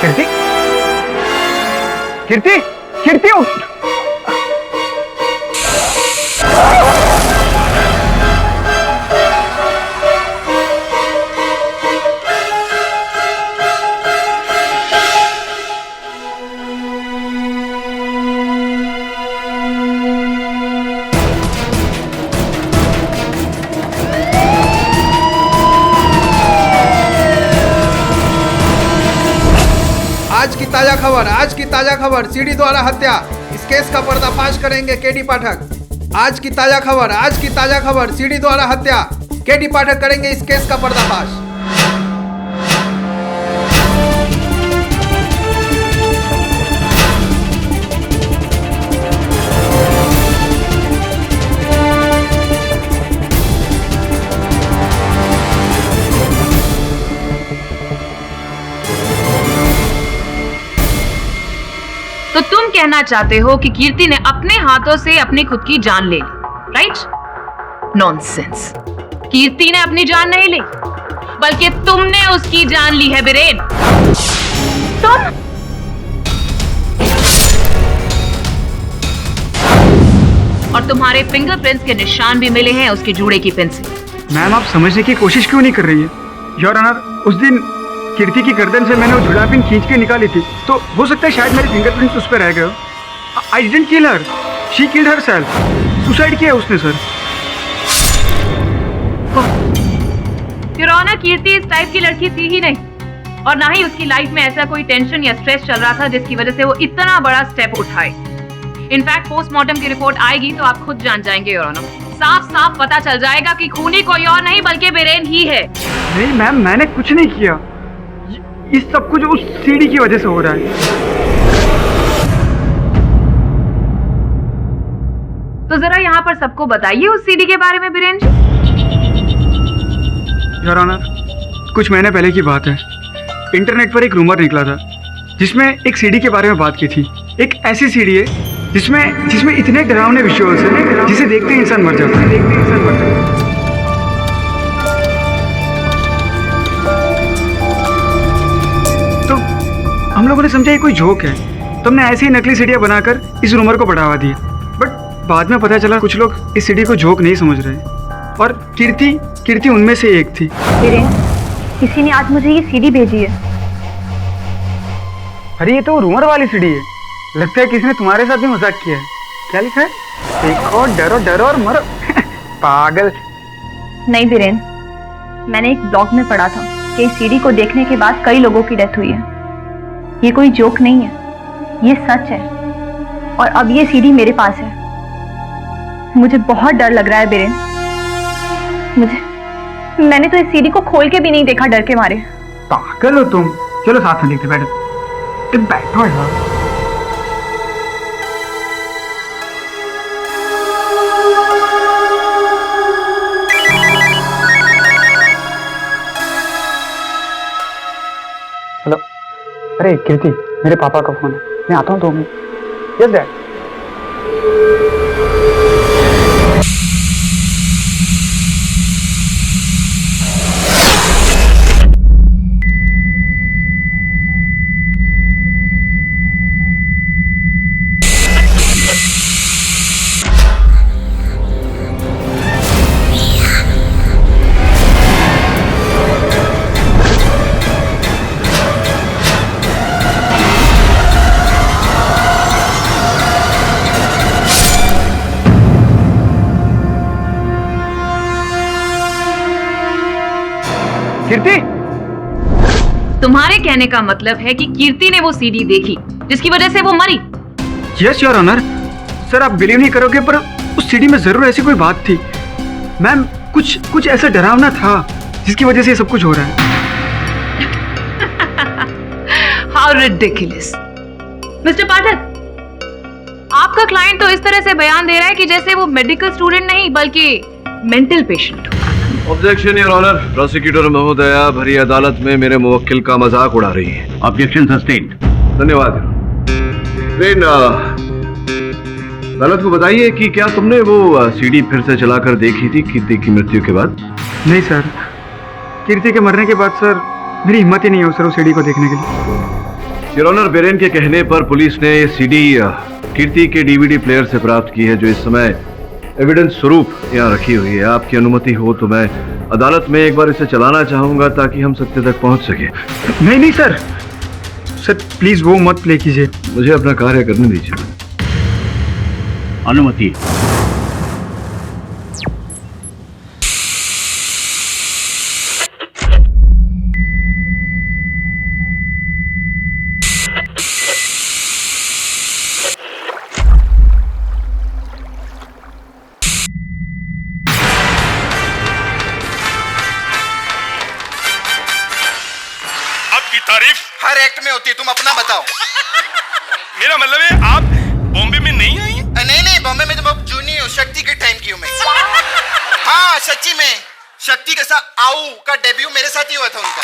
कीर्ति, कीर्ति, कीर्ति उठ। आज की ताजा खबर सीडी द्वारा हत्या। इस केस का पर्दाफाश करेंगे केडी पाठक। आज की ताजा खबर सीडी द्वारा हत्या। केडी पाठक करेंगे इस केस का पर्दाफाश। तो तुम कहना चाहते हो कि कीर्ति ने अपने हाथों से अपनी खुद की जान ले ली, राइट? नॉनसेंस। कीर्ति ने अपनी जान नहीं ली, बल्कि तुमने उसकी जान ली है बीरेन। तुम और तुम्हारे फिंगरप्रिंट्स के निशान भी मिले हैं उसके जूड़े की पिन से। मैम, आप समझने की कोशिश क्यों नहीं कर रही है? योर ऑनर, उस दिन कीर्ति की गर्दन से मैंने वो जुड़ा पिन खींच के निकाली थी, तो हो सकता है शायद मेरे फिंगरप्रिंट्स उस पर रह गए। I didn't kill her, she killed herself. Suicide किया उसने सर। योर ऑनर, कीर्ति इस टाइप की लड़की थी ही नहीं, और ना ही उसकी लाइफ में ऐसा कोई टेंशन या स्ट्रेस चल रहा था जिसकी वजह से वो इतना बड़ा स्टेप उठाए। इनफैक्ट पोस्टमार्टम की रिपोर्ट आएगी तो आप खुद जान जाएंगे योर ऑनर। साफ साफ पता चल जाएगा कि खूनी कोई और नहीं बल्कि बीरेन ही है। नहीं मैम, मैंने कुछ नहीं किया। इस सब कुछ उस सीडी की वजह से हो रहा है। तो जरा यहाँ पर सबको बताइए उस सीडी के बारे में बीरेन जी। योर ऑनर, कुछ महीने पहले की बात है। इंटरनेट पर एक रूमर निकला था जिसमें एक सीडी के बारे में बात की थी। एक ऐसी सीडी है जिसमें इतने डरावने विजुअल्स हैं जिसे देखते ही इंसान मर जाता है। तो हम लोगों ने समझा ये कोई जोक है, तो हमने ऐसी ही नकली सीडियाँ बनाकर इस रूमर को बढ़ावा दिया। बट बाद में पता चला कुछ लोग इस सीडी को जोक नहीं समझ रहे, और कीर्ति उनमें से एक थी। बीरेन, किसी ने आज मुझे ये सीडी भेजी है। अरे ये तो रूमर वाली सीडी है। लगता है किसी ने तुम्हारे साथ भी मजाक किया है। क्या लिखा है? देखो, डरो और मरो। पागल। नहीं बीरेन, मैंने एक ब्लॉग में पढ़ा था कि इस सीडी को देखने के बाद कई लोगों की डेथ हुई है। ये कोई जोक नहीं है, ये सच है। और अब ये सीडी मेरे पास है। मुझे बहुत डर लग रहा है बीरेन। मैंने तो इस सीडी को खोल के भी नहीं देखा डर के मारे। पागल हो तुम। चलो साथ में देखते, बैठो यार। हेलो, अरे कीर्ति, मेरे पापा का फोन है, मैं आता हूँ 2 मिनट। Yes dad. कीर्ति, तुम्हारे कहने का मतलब है कि कीर्ति ने वो सीडी देखी जिसकी वजह से वो मरी? Yes your honour. सर, आप बिलीव नहीं करोगे पर उस सीडी में जरूर ऐसी कोई बात थी। मैम, कुछ ऐसा डरावना था जिसकी वजह से ये सब कुछ हो रहा है। How ridiculous! मिस्टर पाठक, आपका क्लाइंट तो इस तरह से बयान दे रहा है कि जैसे वो मेडिकल स्टूडेंट नहीं बल्कि mental patient. Objection your honour. Prosecutor महोदया भरी अदालत में मेरे मुवक्किल का मजाक उड़ा रही है। Objection sustained. धन्यवाद। अदालत को बताइए कि क्या तुमने वो सीडी फिर से चलाकर देखी थी कीर्ति की मृत्यु के बाद? नहीं सर, कीर्ति के मरने के बाद सर मेरी हिम्मत ही नहीं है सर उस सीडी को देखने के लिए। योर ऑनर, बिरेन के कहने पर पुलिस ने सीडी कीर्ति के डीवीडी प्लेयर से प्राप्त की है, जो इस समय एविडेंस स्वरूप यहाँ रखी हुई है। आपकी अनुमति हो तो मैं अदालत में एक बार इसे चलाना चाहूंगा ताकि हम सत्य तक पहुंच सके। नहीं नहीं सर, सर प्लीज वो मत प्ले कीजिए। मुझे अपना कार्य करने दीजिए। अनुमति। आपकी तारीफ हर एक्ट में होती है, तुम अपना बताओ। मेरा मतलब है आप बॉम्बे में नहीं आई? नहीं, बॉम्बे में तो मैं जूनी हूँ, शक्ति के टाइम की हूँ मैं। हाँ सच्ची में, शक्ति के साथ आऊ का डेब्यू मेरे साथ ही हुआ था उनका।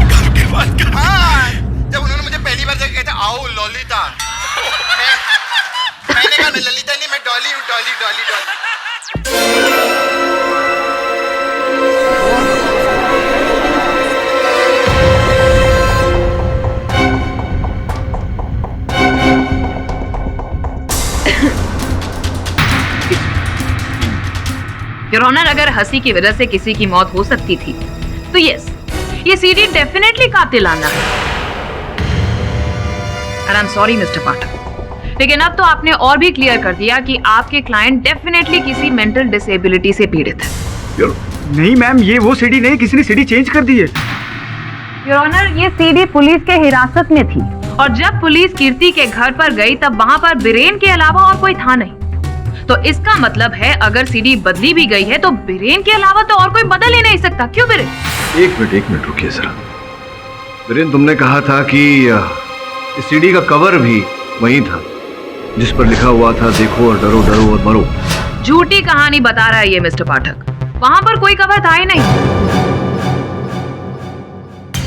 कब के बात कर? हाँ, जब उन्होंने मुझे पहली बार देखा कहते आओ ललिता, मैंने कहा ललिता नहीं, मैं डॉली हूँ, डॉली डॉली डॉली। योर ऑनर, अगर हंसी की वजह से किसी की मौत हो सकती थी तो यस, ये सीडी डेफिनेटली कातिलाना है। And I am sorry mister Pathak, लेकिन अब तो आपने और भी क्लियर कर दिया कि आपके क्लाइंट डेफिनेटली किसी मेंटल डिसेबिलिटी से पीड़ित है। नहीं मैम, ये वो सीडी नहीं, किसी ने सीडी चेंज कर दी है। योर ऑनर, ये सीडी पुलिस के हिरासत में थी। और जब पुलिस कीर्ति के घर पर गई तब वहां पर बिरेन के अलावा और कोई था नहीं। तो इसका मतलब है अगर सीडी बदली भी गई है तो बिरेन के अलावा तो और कोई बदल ही नहीं सकता। क्यों बिरेन? एक मिनट रुकिए जरा। बिरेन, तुमने कहा था कि इस सीडी का कवर भी वही था जिस पर लिखा हुआ था देखो और डरो, डरो और मरो। झूठी कहानी बता रहा है ये मिस्टर पाठक। वहां पर कोई कवर था ही नहीं।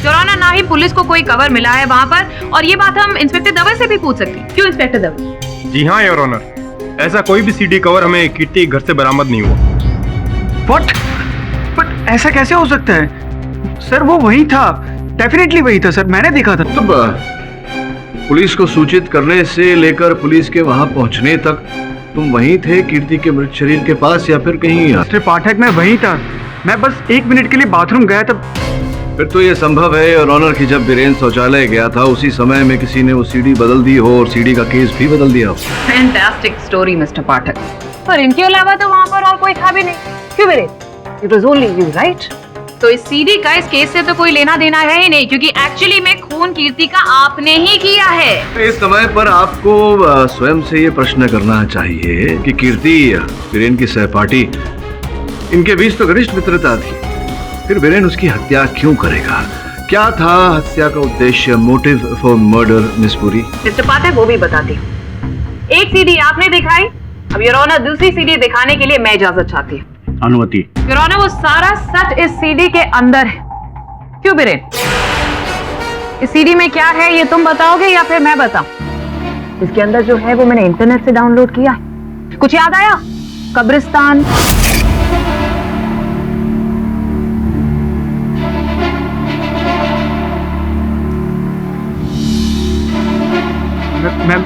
योर ऑनर, ना ही पुलिस को कोई कवर मिला है वहां पर, और ये बात हम इंस्पेक्टर दवे से भी पूछ सकते हैं। क्यों इंस्पेक्टर दवे? जी हाँ योर ऑनर, ऐसा कोई भी सीडी कवर हमें कीर्ति के घर से बरामद नहीं हुआ। व्हाट? बट ऐसा कैसे हो सकता है सर? वो वही था, डेफिनेटली वही था सर, मैंने देखा था। तब पुलिस को सूचित करने से लेकर पुलिस के वहां पहुंचने तक तुम वहीं थे कीर्ति के मृत शरीर के पास, या फिर कहीं? मिस्टर पाठक, मैं वहीं था। मैं बस 1 मिनट के लिए बाथरूम गया था। फिर तो ये संभव है और ऑनर की जब बिरेन शौचालय गया था उसी समय में किसी ने वो सीडी बदल दी हो और सीडी का केस भी बदल दिया हो। फैंटास्टिक स्टोरी मिस्टर पाठक। पर इनके अलावा तो वहां पर और कोई था भी नहीं। क्यों villain? It was only you, right? तो इस सीडी का इस केस से तो कोई लेना देना है ही नहीं, क्योंकि एक्चुअली में खून कीर्ति का आपने ही किया है। इस समय पर आपको स्वयं से ये प्रश्न करना चाहिए कि कीर्ति बिरेन की सहपाठी, इनके बीच तो घनिष्ठ मित्रता थी, फिर बिरेन उसकी हत्या क्यों करेगा? क्या था हत्या का उद्देश्य, motive for murder, miss Puri? Mister Pathak, वो भी बताती हूँ। एक सीडी आपने दिखाई, अब योर ऑनर दूसरी सीडी दिखाने के लिए मैं इजाजत चाहती हूँ। अनुमति। योर ऑनर, वो सारा सच इस सीडी के अंदर है। क्यों बिरेन? इस सीडी में क्या है ये तुम बताओगे या फिर मैं बताऊं? इसके अंदर जो है वो मैंने इंटरनेट से डाउनलोड किया है। कुछ याद आया? कब्रिस्तान,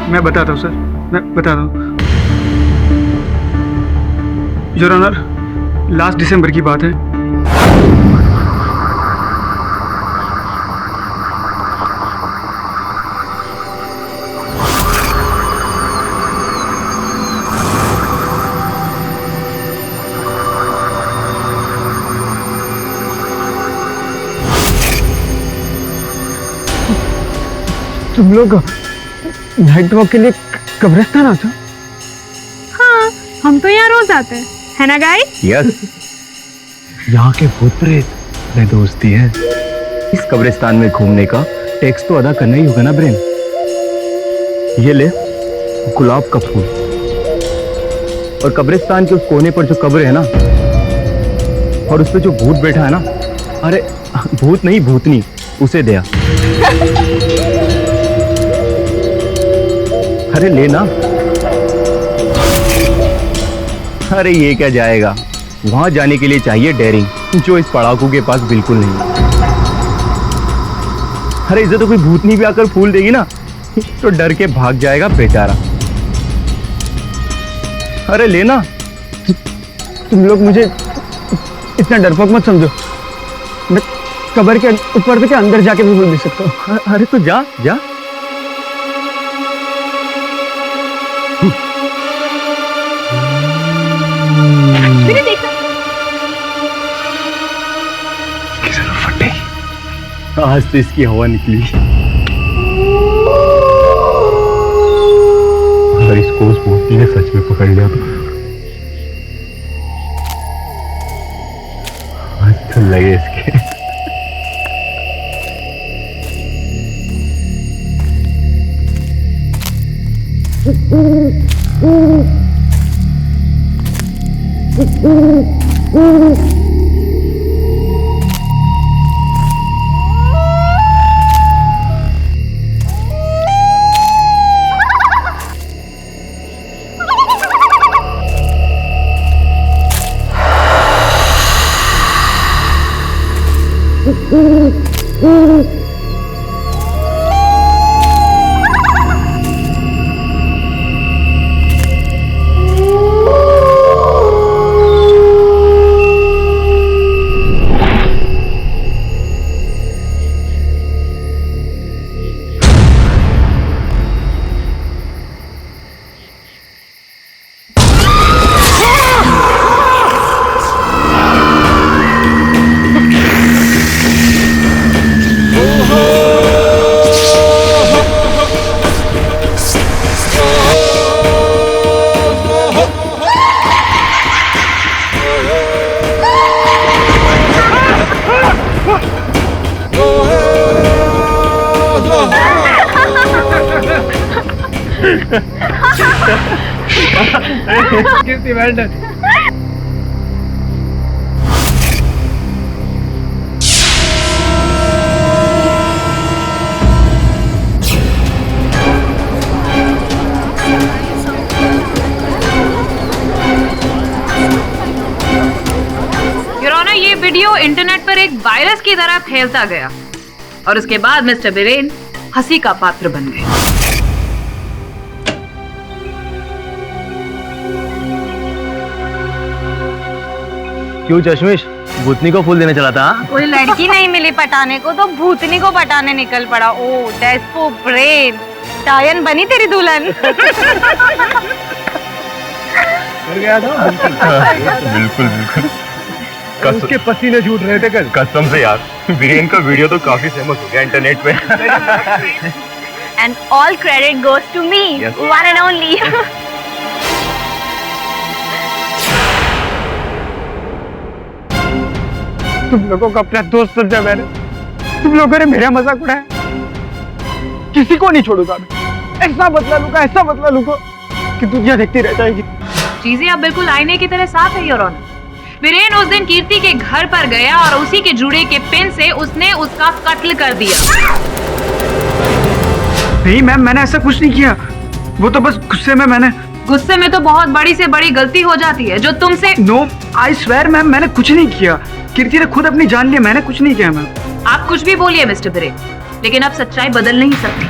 मैं बताता हूँ सर, मैं बताता हूँ। योर ऑनर, लास्ट दिसंबर की बात है। तुम लोग नाइट वॉक के लिए कब्रिस्तान आते हो? हाँ, हम तो यहाँ रोज आते हैं, है ना गाइस? यस, यहाँ के भूत प्रेत में दोस्ती है। इस कब्रिस्तान में घूमने का टैक्स तो अदा करना ही होगा ना ब्रेन। ये ले गुलाब का फूल, और कब्रिस्तान के उस कोने पर जो कब्र है ना, और उस पे जो भूत बैठा है ना, अरे भूत नहीं भूतनी, उसे दिया। अरे लेना। अरे ये क्या जाएगा, वहां जाने के लिए चाहिए डेयरिंग, जो इस पड़ाकू के पास बिल्कुल नहीं। अरे इसे तो कोई भूतनी भी आकर फूल देगी ना तो डर के भाग जाएगा बेचारा। अरे लेना, तुम लोग मुझे इतना डरपोक मत समझो। मैं कब्र के ऊपर के अंदर जाके भी फूल दे सकता हूँ। अरे तो जा जा। मैंने देखा आज तो इसकी हवा निकली। अगर इसको उस भूतनी ने सच में पकड़ लिया तो आज तो लगे इसके। कीर्ति, well done. योर ऑनर, ये वीडियो इंटरनेट पर एक वायरस की तरह फैलता गया और उसके बाद मिस्टर बिरेन हंसी का पात्र बन गए। क्यों चश्मिश, भूतनी को फूल देने चला था? कोई लड़की नहीं मिली पटाने को तो भूतनी को पटाने निकल पड़ा। ओ डेस्पो ब्रेन, टायन बनी तेरी दुल्हन। कर गया था। बिल्कुल बिल्कुल। उसके पसीने छूट रहे थे कल। कसम से यार, वीरेन का वीडियो तो काफी फेमस हो गया इंटरनेट पे। And all credit goes to me, Yes. one and only. तुम लोगों को अपना दोस्त समझा मैंने। तुम लोगों ने मेरा मजाक उड़ाया। किसी को नहीं छोड़ूंगा मैं। ऐसा बदला लूंगा कि दुनिया देखती रह जाएगी। चीजें अब बिल्कुल आईने की तरह साफ है योर ऑनर। वीरेन उस दिन कीर्ति के घर पर गया और उसी के जुड़े के पिन से उसने उसका कत्ल कर दिया। नहीं मैम, मैंने ऐसा कुछ नहीं किया। वो तो बस गुस्से में तो बहुत बड़ी से बड़ी गलती हो जाती है जो तुमसे। नो, आई स्वेयर मैम, मैंने कुछ नहीं किया। कीर्ति ने खुद अपनी जान ली, मैंने कुछ नहीं किया मैम। आप कुछ भी बोलिए मिस्टर बिरेन, लेकिन अब सच्चाई बदल नहीं सकती।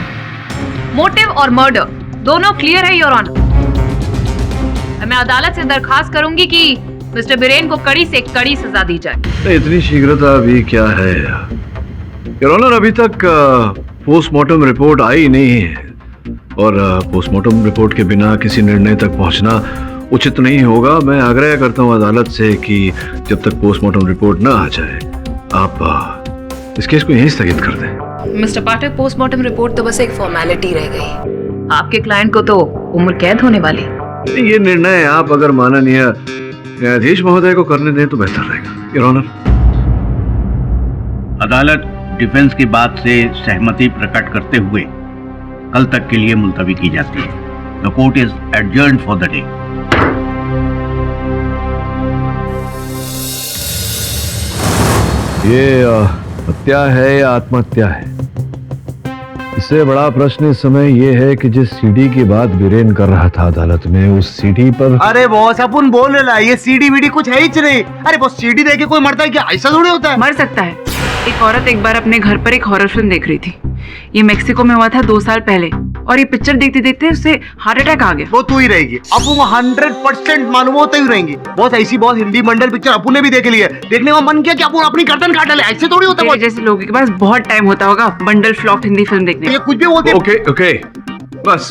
मोटिव और मर्डर दोनों क्लियर है योर ऑनर। मैं अदालत से दरखास्त करूंगी कि मिस्टर बिरेन को कड़ी से कड़ी सजा दी जाए। इतनी शीघ्रता अभी क्या है योर ऑनर? अभी तक पोस्टमार्टम रिपोर्ट आई नहीं है और पोस्टमार्टम रिपोर्ट के बिना किसी निर्णय तक पहुंचना उचित नहीं होगा। मैं आग्रह करता हूं अदालत से कि जब तक पोस्टमार्टम रिपोर्ट ना आ जाए आप इस केस को यहीं स्थगित कर दें। मिस्टर पाठक, पोस्टमार्टम रिपोर्ट तो बस एक फॉर्मेलिटी रह गई। आपके क्लाइंट को तो उम्र कैद होने वाली। ये निर्णय आप अगर माननीय न्यायाधीश महोदय को करने दें तो बेहतर रहेगा योर ऑनर। अदालत डिफेंस की बात से सहमति प्रकट करते हुए कल तक के लिए मुलतवी की जाती है। The court is adjourned for the day. ये हत्या है या आत्महत्या है, इससे बड़ा प्रश्न इस समय ये है कि जिस सीडी की बात बीरेन कर रहा था अदालत में, उस सीडी पर। अरे बॉस, अपन बोल रहे ये सीडी वीडी कुछ है ही नहीं। अरे बॉस, सीडी देके कोई मरता है क्या? ऐसा थोड़ी होता है। मर सकता है एक औरत एक बार अपने घर पर एक हॉरर फिल्म देख रही थी। ये मेक्सिको में हुआ था 2 साल पहले, और ये पिक्चर देखते देखते उसे हार्ट अटैक आ गया। वो तू ही रहेगी अब, वो 100% मालूम होता ही रहेंगी। बहुत ऐसी बहुत हिंदी मंडल पिक्चर अपू ने भी देख ली है, देखने का मन किया कि अपू अपनी गर्दन काट ले। ऐसे थोड़ी होता है, जैसे लोगों के पास बहुत टाइम होता होगा बंडल फ्लॉप हिंदी फिल्म देखने। ये कुछ भी बोलते। ओके ओके बस,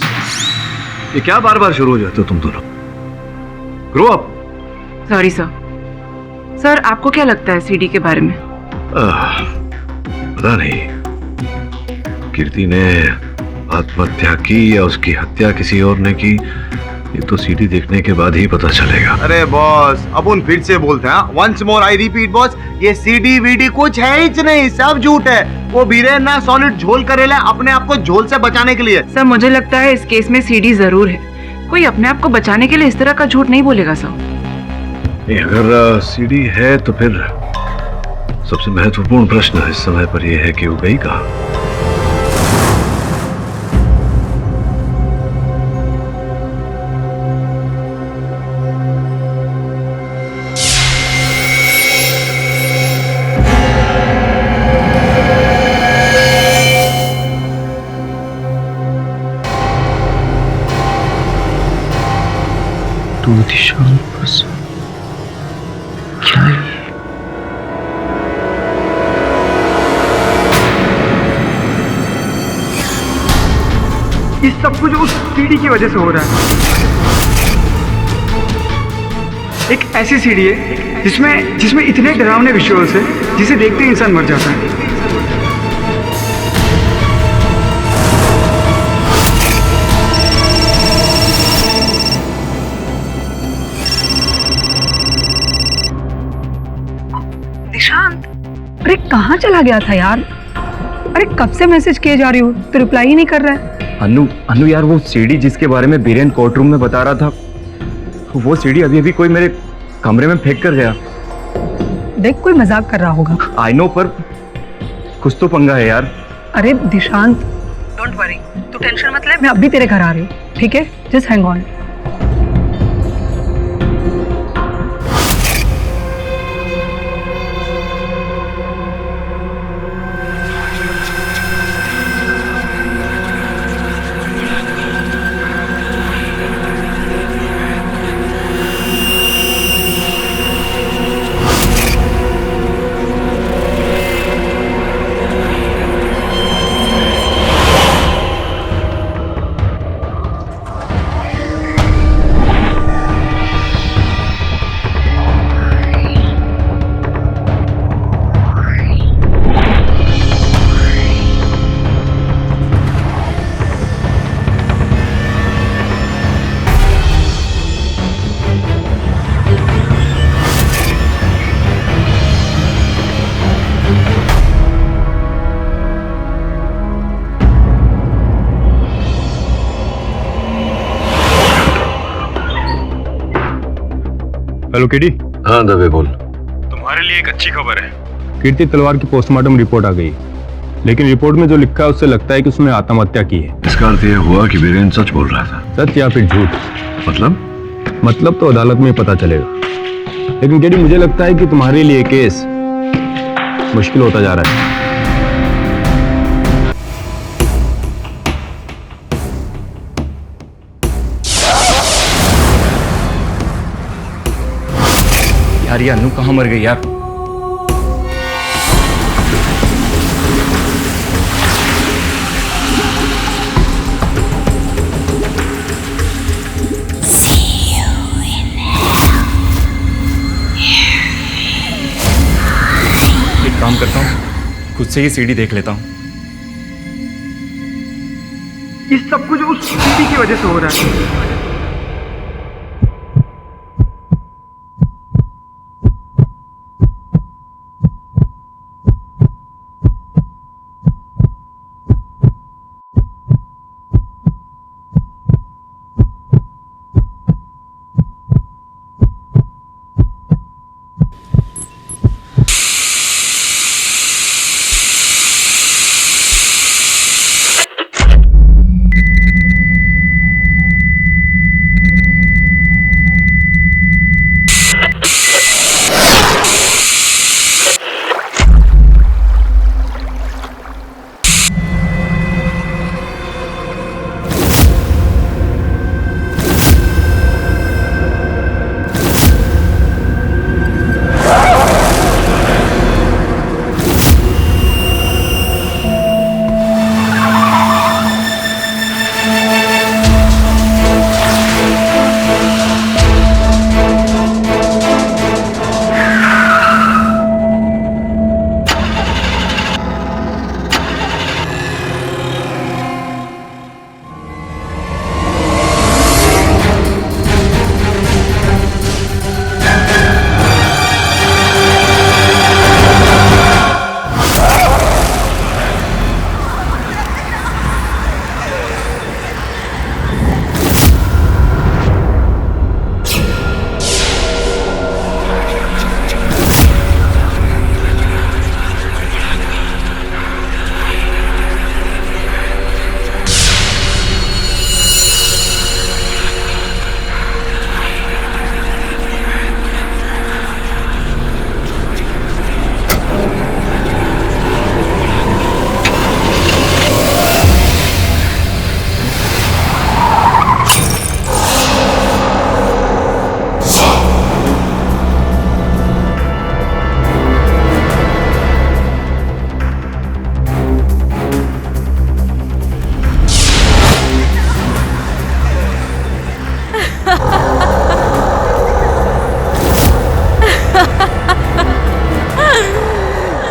ये क्या बार बार शुरू हो जाते हो तुम दोनों? Grow up. सॉरी सर, आपको क्या लगता है सीडी के बारे में? पता नहीं, कीर्ति ने आत्महत्या की या उसकी हत्या किसी और ने की, ये तो सीडी देखने के बाद ही पता चलेगा। अरे बॉस, अपन फिर से बोलते हैं, once more I repeat boss, ये सीडी वीडी कुछ है ही नहीं, सब झूठ है। वो बीरेन ना सॉलिड झोल करेला अपने आप को झोल से बचाने के लिए। सर मुझे लगता है इस केस में सीडी जरूर है। कोई अपने आप को बचाने के लिए इस तरह का झूठ नहीं बोलेगा सर। नहीं, अगर सीडी है तो फिर सबसे महत्वपूर्ण प्रश्न इस समय पर यह है कि वो गई कहाँ? तू दिशांत बस क्या है? ये सब कुछ उस सीडी की वजह से हो रहा है। एक ऐसी सीडी है जिसमें इतने डरावने विजुअल्स है जिसे देखते ही इंसान मर जाता है। निशांत, अरे कहाँ चला गया था यार? अरे कब से मैसेज किए जा रही हूँ तो रिप्लाई ही नहीं कर रहा है। अनु यार, वो सीडी जिसके बारे में बीरेन कोर्ट रूम में बता रहा था, वो सीडी अभी कोई मेरे कमरे में फेंक कर गया। देख, कोई मजाक कर रहा होगा। आई नो, पर कुछ तो पंगा है यार। अरे दिशांत, डोंट वरी, तू टेंशन मत ले, मैं अभी तेरे घर आ रही हूँ, ठीक है? Just hang on. Hello KD. हाँ दबे बोल। तुम्हारे लिए एक अच्छी खबर है। कीर्ति तलवार की पोस्टमार्टम रिपोर्ट आ गई, लेकिन रिपोर्ट में जो लिखा है उससे लगता है कि उसने आत्महत्या की है। इसका अर्थ यह हुआ कि बीरेन सच बोल रहा था। सच या फिर झूठ? मतलब तो अदालत में पता चलेगा, लेकिन केडी मुझे लगता है कि तुम्हारे लिए केस मुश्किल होता जा रहा है। यार ये अनु कहाँ मर गई यार? एक काम करता हूँ, खुद से ही सीडी देख लेता हूँ। ये सब कुछ उस सीडी की वजह से हो रहा है।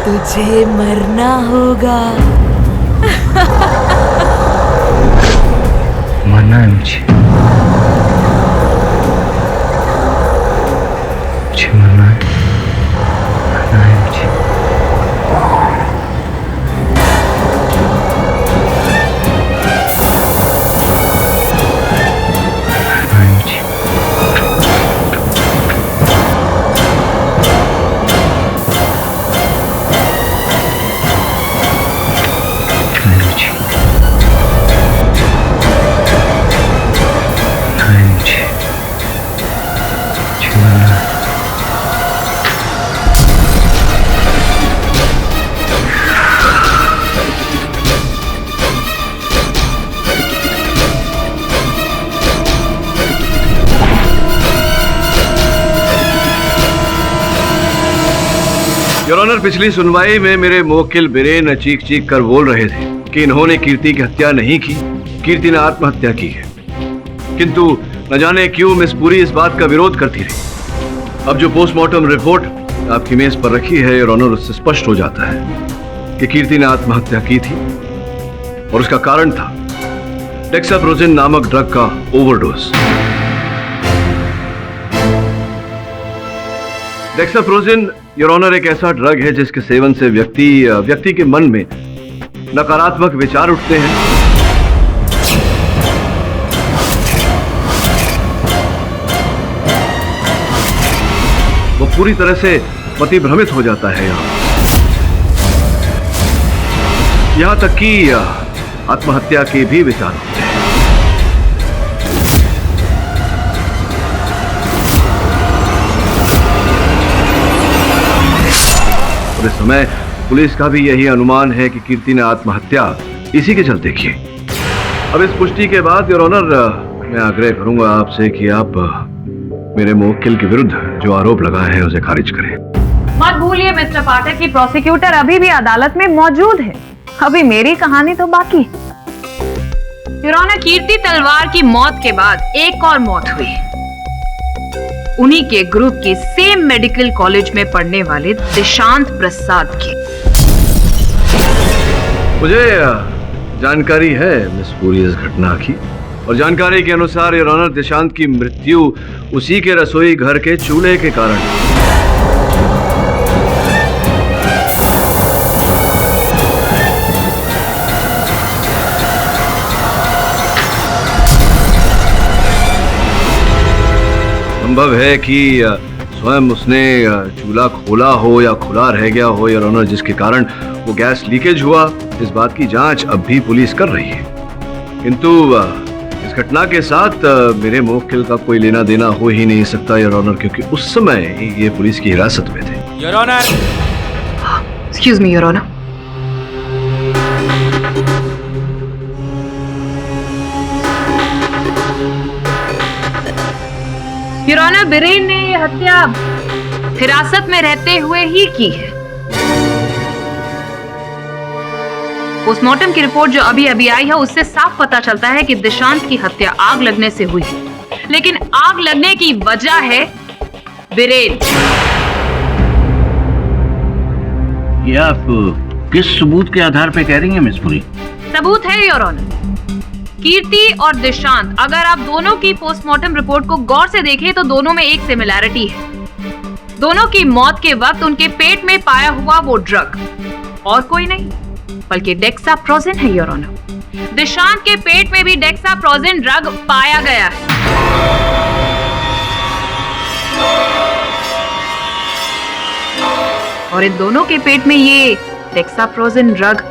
तुझे मरना होगा। मरना है मुझे मरना है मुझे। योर ऑनर, पिछली सुनवाई में मेरे मुवक्किल बिरेन चीख चीख कर बोल रहे थे कि इन्होंने कीर्ति की हत्या नहीं की, कीर्ति ने आत्महत्या की है। किंतु न जाने क्यों मिस पुरी इस बात का विरोध करती रही। अब जो पोस्टमार्टम रिपोर्ट आपकी मेज पर रखी है योर ऑनर, उससे स्पष्ट हो जाता है कि कीर्ति ने आत्महत्या की थी और उसका कारण था डेक्साप्रोजिन नामक ड्रग का ओवरडोज। डेक्साप्रोजिन योर ऑनर एक ऐसा ड्रग है जिसके सेवन से व्यक्ति के मन में नकारात्मक विचार उठते हैं, वो पूरी तरह से मतिभ्रमित हो जाता है। यहां तक कि आत्महत्या के भी विचार होते हैं। इस समय पुलिस का भी यही अनुमान है कि कीर्ति ने आत्महत्या इसी के चलते की। अब इस पुष्टि के बाद योर ऑनर, मैं आग्रह करूंगा आपसे कि आप मेरे मुवक्किल के विरुद्ध जो आरोप लगाए हैं उसे खारिज करें। मत भूलिए मिस्टर पाठक कि प्रोसिक्यूटर अभी भी अदालत में मौजूद है। अभी मेरी कहानी तो बाकी है। योर ऑनर, कीर्ति तलवार की मौत के बाद एक और मौत हुई, उन्हीं के ग्रुप के सेम मेडिकल कॉलेज में पढ़ने वाले दिशांत प्रसाद की। मुझे जानकारी है मिस पुरी इस घटना की, और जानकारी के अनुसार योर ऑनर दिशांत की मृत्यु उसी के रसोई घर के चूल्हे के कारण। संभव है कि स्वयं उसने चूल्हा खोला हो या खुला रह गया हो योर ऑनर, जिसके कारण वो गैस लीकेज हुआ। इस बात की जांच अब भी पुलिस कर रही है, किंतु इस घटना के साथ मेरे मुवक्किल का कोई लेना देना हो ही नहीं सकता योर ऑनर, क्योंकि उस समय ये पुलिस की हिरासत में थे। Your honour, excuse me your honour. Your honour, Biren ने ये हत्या हिरासत में रहते हुए ही की है। पोस्टमार्टम की रिपोर्ट जो अभी अभी आई है उससे साफ पता चलता है कि दिशांत की हत्या आग लगने से हुई, लेकिन आग लगने की वजह है बिरेन। ये आप किस सबूत के आधार पे कह रही हैं मिस पुरी? सबूत है योर ऑनर। कीर्ति और दिशांत, अगर आप दोनों की पोस्टमार्टम रिपोर्ट को गौर से देखें तो दोनों में एक सिमिलैरिटी है। दोनों की मौत के वक्त उनके पेट में पाया हुआ वो ड्रग और कोई नहीं बल्कि डेक्साप्रोजिन है योर ऑनर। दिशांत के पेट में भी डेक्साप्रोजिन ड्रग पाया गया है। और इन दोनों के पेट में ये डेक्साप्रोजिन ड्रग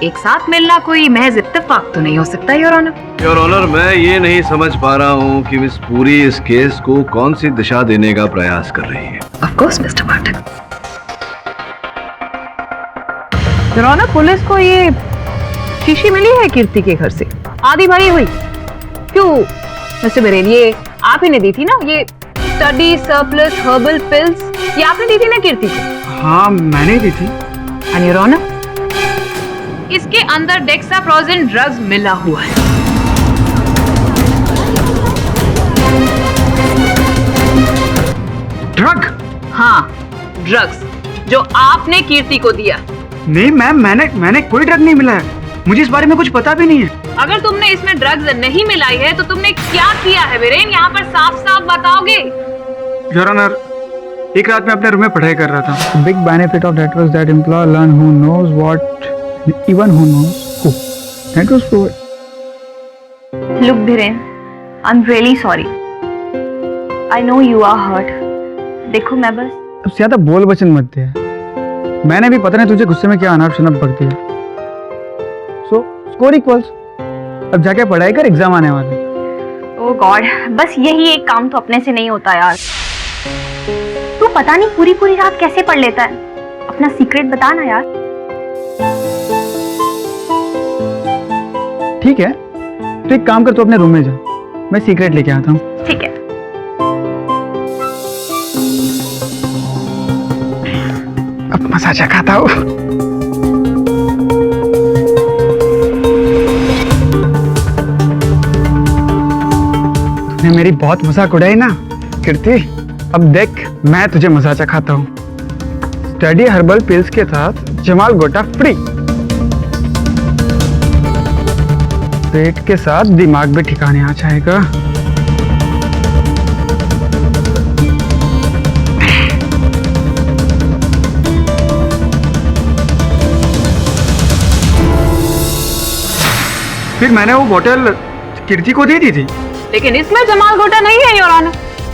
एक साथ मिलना कोई महज इत्तेफाक तो नहीं हो सकता योर ऑनर। योर ऑनर, मैं ये नहीं समझ पा रहा हूँ कि मिस पुरी इस केस को कौन सी दिशा देने का प्रयास कर रही है। Of course mister Pathak. Your honour, police को ये शीशी मिली है कीर्ति के घर से, आधी भरी हुई। क्यों मिस्टर बिरेन, ये आप ही ने दी थी ना ये स्टडी सरप्लस हर्बल पिल्स? ये आपने दी थी ना कीर्ति को? हाँ, मैंने दी थी। एंड योर ऑनर, इसके अंदर डेक्साप्रोजिन ड्रग्स मिला हुआ है। ड्रग? हाँ, ड्रग्स। जो आपने कीर्ति को दिया। नहीं मैम, मैंने कोई ड्रग नहीं मिला है, मुझे इस बारे में कुछ पता भी नहीं है। अगर तुमने इसमें ड्रग्स नहीं मिलाई है तो तुमने क्या किया है वीरेन, यहाँ पर साफ साफ बताओगे? योर ऑनर, एक रात में अपने रूम में पढ़ाई कर रहा था। Big benefit of that was that employ learn who knows what even who knows who. That was proved. Look, Dhiren, I'm really sorry. I know you are hurt. देखो मैं बस अब ज्यादा बोल बचन मत दे, मैंने भी पता नहीं तुझे गुस्से में क्या अनाप शनाप बक दिया। सो स्कोर इक्वल्स, अब जाके पढ़ाई कर, एग्जाम आने वाले। ओह गॉड, बस यही एक काम तो अपने से नहीं होता यार। तू पता नहीं पूरी रात कैसे पढ़ लेता है, अपना सीक्रेट बता ना यार। ठीक है, तो एक काम कर, तू अपने रूम में जा, मैं सीक्रेट लेके आता हूँ। ठीक है। अब मसाजा खाता हूँ। तूने मेरी बहुत मजाक उड़ाई ना कीर्ति, अब देख मैं तुझे मसाजा खाता हूँ। स्टडी हर्बल पिल्स के साथ जमाल गोटा फ्री। पेट के साथ दिमाग भी ठिकाने आ जाएगा। फिर मैंने वो बोतल कीर्ति को दे दी थी। लेकिन इसमें जमाल गोटा नहीं है योर ऑनर,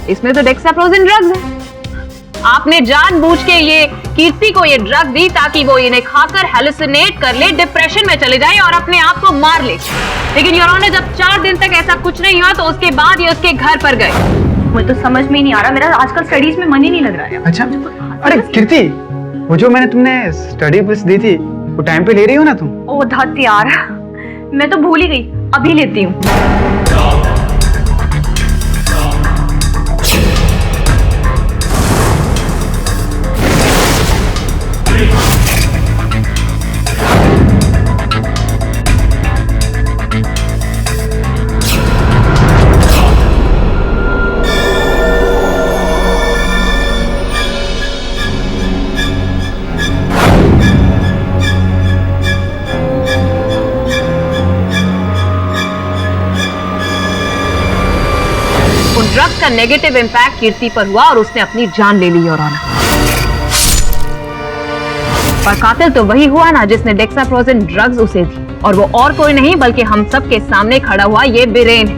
इसमें तो डेक्साप्रोजिन ड्रग्स है। आपने जानबूझ के ये कीर्ति को ये ड्रग दी ताकि वो इन्हें खाकर हेलुसिनेट कर ले, डिप्रेशन में चले जाए और अपने आप को मार ले। लेकिन योर ऑनर, जब 4 दिन तक ऐसा कुछ नहीं हुआ तो उसके बाद ये उसके घर पर गए। मुझे तो समझ में ही नहीं आ रहा, मेरा आजकल स्टडीज में मन ही नहीं लग रहा है। अच्छा, अरे कीर्ति, वो जो मैंने तुमने स्टडी बुक्स दी थी वो टाइम पे ले रही हो ना तुम? ओ धत यार, मैं तो भूल ही गई, अभी लेती हूँ। ड्रग्स का नेगेटिव इंपैक्ट कीर्ति पर हुआ और उसने अपनी जान ले ली योर ऑनर। पर कातिल तो वही हुआ ना जिसने डेक्साप्रोजिन ड्रग्स उसे दी, और वो और कोई नहीं बल्कि हम सब के सामने खड़ा हुआ ये बीरेन है।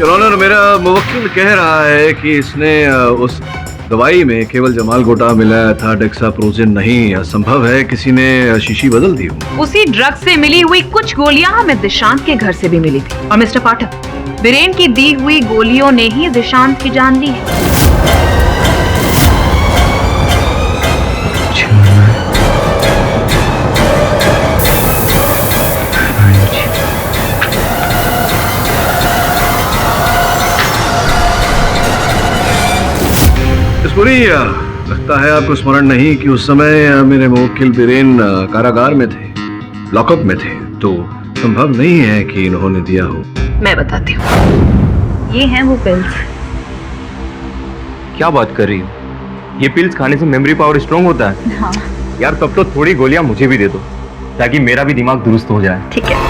योर ऑनर, मेरा मुवक्किल कह रहा है कि इसने उस दवाई में केवल जमाल गोटा मिलाया था, डेक्साप्रोजिन नहीं। संभव है किसी ने शीशी बदल दी हो। उसी ड्रग से मिली हुई कुछ गोलियां हमें दिशांत के घर से भी मिली थी। और मिस्टर पाठक, बीरेन की दी हुई गोलियों ने ही दिशांत की जान दी है। पूरी लगता है आपको स्मरण नहीं कि उस समय मेरे मुवक्किल बीरेन कारागार में थे, लॉकअप में थे, तो संभव नहीं है कि इन्होंने दिया हो। मैं बताती हूँ। ये हैं वो पिल्स। क्या बात कर रही हो? ये पिल्स खाने से मेमोरी पावर स्ट्रांग होता है? हाँ। यार तब तो थोड़ी गोलियां मुझे भी दे दो ताकि मेरा भी दिमाग दुरुस्त हो जाए। ठीक है।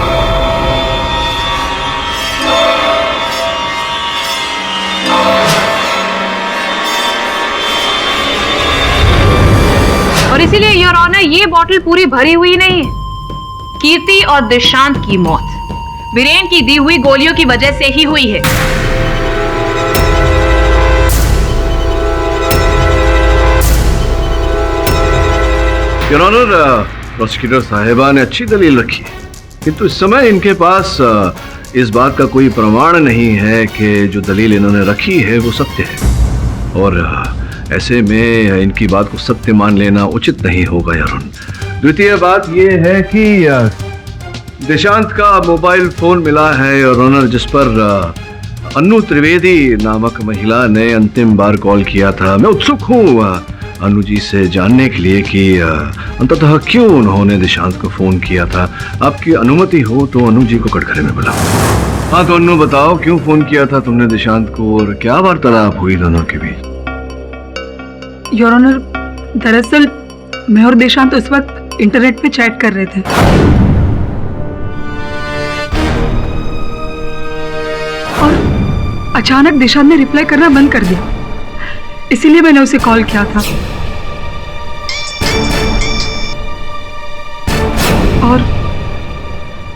और इसीलिए योर ऑनर, ये बॉटल पूरी भरी हुई नहीं है। कीर्ति और दिशांत की मौत बीरेन की दी हुई गोलियों की वजह से ही हुई है। योर ऑनर, प्रोसिक्यूटर साहिबा ने अच्छी दलील रखी है, किंतु इस समय इनके पास इस बात का कोई प्रमाण नहीं है कि जो दलील इन्होंने रखी है वो सत्य है, और ऐसे में इनकी बात को सत्य मान लेना उचित नहीं होगा यार। द्वितीय बात यह है कि दिशांत का मोबाइल फोन मिला है और ऑनर, जिस पर अनु त्रिवेदी नामक महिला ने अंतिम बार कॉल किया था। मैं उत्सुक हूँ अनु जी से जानने के लिए कि अंततः क्यों उन्होंने दिशांत को फोन किया था। आपकी अनुमति हो तो अनु जी को कटघरे में बुलाओ। हाँ तो अन्नू बताओ, क्यों फोन किया था तुमने दिशांत को और क्या वार्तालाप हुई दोनों के बीच? योर ऑनर, दरअसल मैं और देशांत उस वक्त इंटरनेट पे चैट कर रहे थे। और अचानक देशांत ने रिप्लाई करना बंद कर दिया, इसीलिए मैंने उसे कॉल किया था।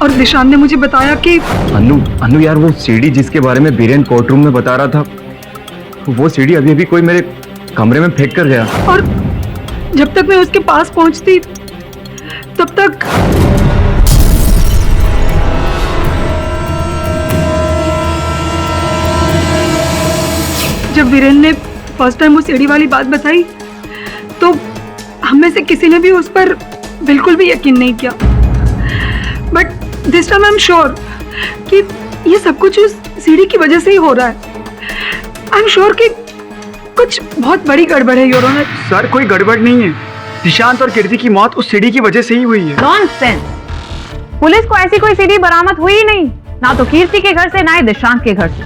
और दिशांत ने मुझे बताया कि अनु यार, वो सीडी जिसके बारे में बीरेन कोर्ट रूम में बता रहा था, वो सीडी अभी अभी कोई मेरे कमरे में फेंक कर गया। और जब तक मैं उसके पास पहुंचती तब तक जब वीरेन ने फर्स्ट टाइम वो सीडी वाली बात बताई तो हम में से किसी ने भी उस पर बिल्कुल भी यकीन नहीं किया। But this time I am sure कि ये सब कुछ उस सीडी की वजह से ही हो रहा है। आई एम श्योर कि कुछ बहुत बड़ी गड़बड़ है योर ऑनर। सर कोई गड़बड़ नहीं है, दिशांत और कीर्ति की मौत उस सीडी की वजह से ही हुई है। नॉनसेंस, पुलिस को ऐसी कोई सीडी बरामद हुई ही नहीं, ना तो कीर्ति के घर से ना ही दिशांत के घर से।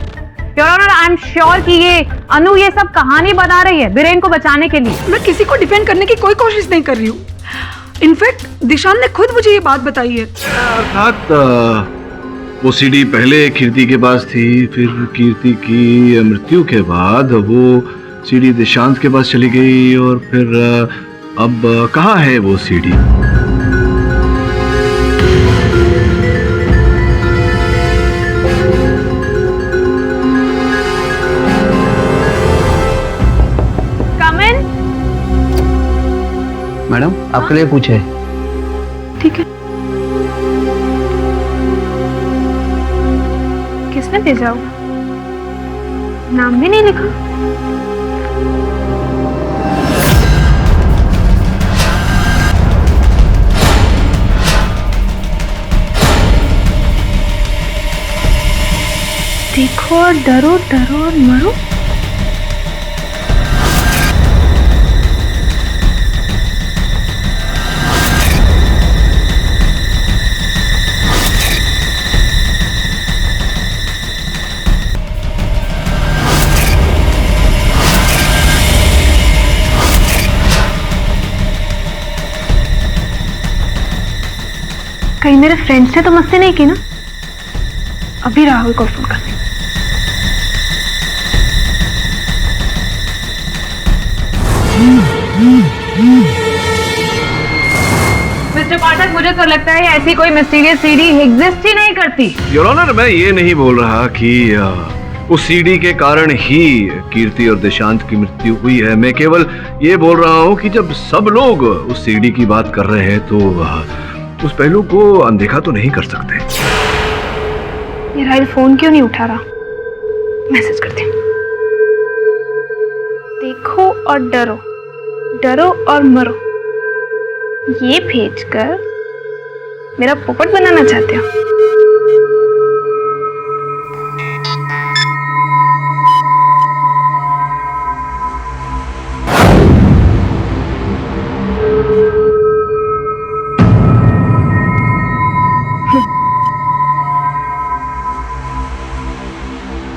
Your honour, I am sure कि ये अनु ये सब कहानी बना रही है बीरेन को बचाने के लिए। मैं किसी को डिफेंड करने की कोई कोशिश नहीं कर रही हूँ। इनफैक्ट दिशांत ने खुद मुझे ये बात बताई है। अर्थात वो सीडी पहले कीर्ति के पास थी, फिर कीर्ति की मृत्यु के बाद वो सीडी दिशांत के पास चली गई, और फिर अब कहाँ है वो सीडी? मैडम आपके लिए पूछे। ठीक है। किसने भेजा होगा? नाम भी नहीं लिखा। देखो और डरो, डरो और मरो। कहीं मेरे फ्रेंड्स ने तो मस्ती नहीं की ना? अभी राहुल को फोन करने। मिस्टर पाठक, मुझे तो लगता है ऐसी कोई मिस्टीरियस सीडी एग्जिस्ट ही नहीं करती। योर ऑनर, मैं ये नहीं बोल रहा कि उस सीडी के कारण ही कीर्ति और दिशांत की मृत्यु हुई है। मैं केवल ये बोल रहा हूँ कि जब सब लोग उस सीडी की बात कर रहे हैं तो उस पहलू को अनदेखा तो नहीं कर सकते। ये राहुल फोन क्यों नहीं उठा रहा? मैसेज करते हैं। देखो और डरो, डरो और मरो। ये भेजकर मेरा पोपट बनाना चाहते हो?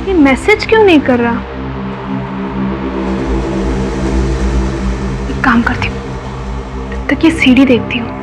ये मैसेज क्यों नहीं कर रहा? एक काम करती हूँ, तब तक ये सीडी देखती हूँ।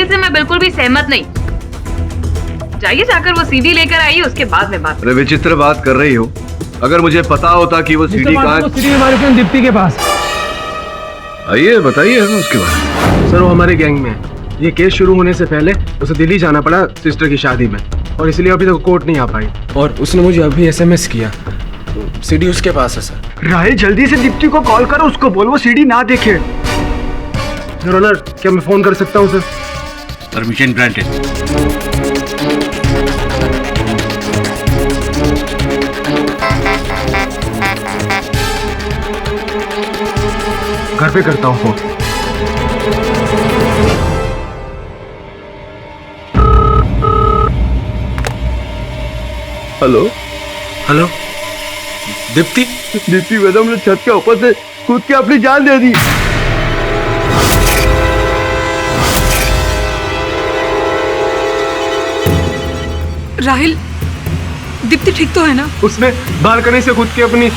वकील से मैं बिल्कुल भी सहमत नहीं। जाइए जाकर वो सीडी लेकर आइए, उसके बाद में बात। अरे विचित्र बात कर रही हो। अगर मुझे पता होता कि वो सीडी कहाँ, सीडी हमारे फ्रेंड दीप्ति के पास। आइए बताइए हमें उसके बारे में। सर वो हमारे गैंग में है। ये केस शुरू होने से पहले उसे दिल्ली जाना पड़ा सिस्टर की शादी में, और इसलिए अभी तक कोर्ट नहीं आ पाई। और उसने मुझे अभी एसएमएस किया, तो सीडी उसके पास है सर। राहिल जल्दी से दीप्ति को कॉल करो, उसको बोल वो सीडी ना देखे। योर ऑनर, क्या मैं फोन कर सकता हूँ सर? Permission granted. घर पे करता हूँ phone. Hello hello Deepti? Deepti madam ने छत के ऊपर से कूद के अपनी जान दे दी। राहिल, दीप्ति ठीक तो है ना? उसने बालकनी से कूद के अपनी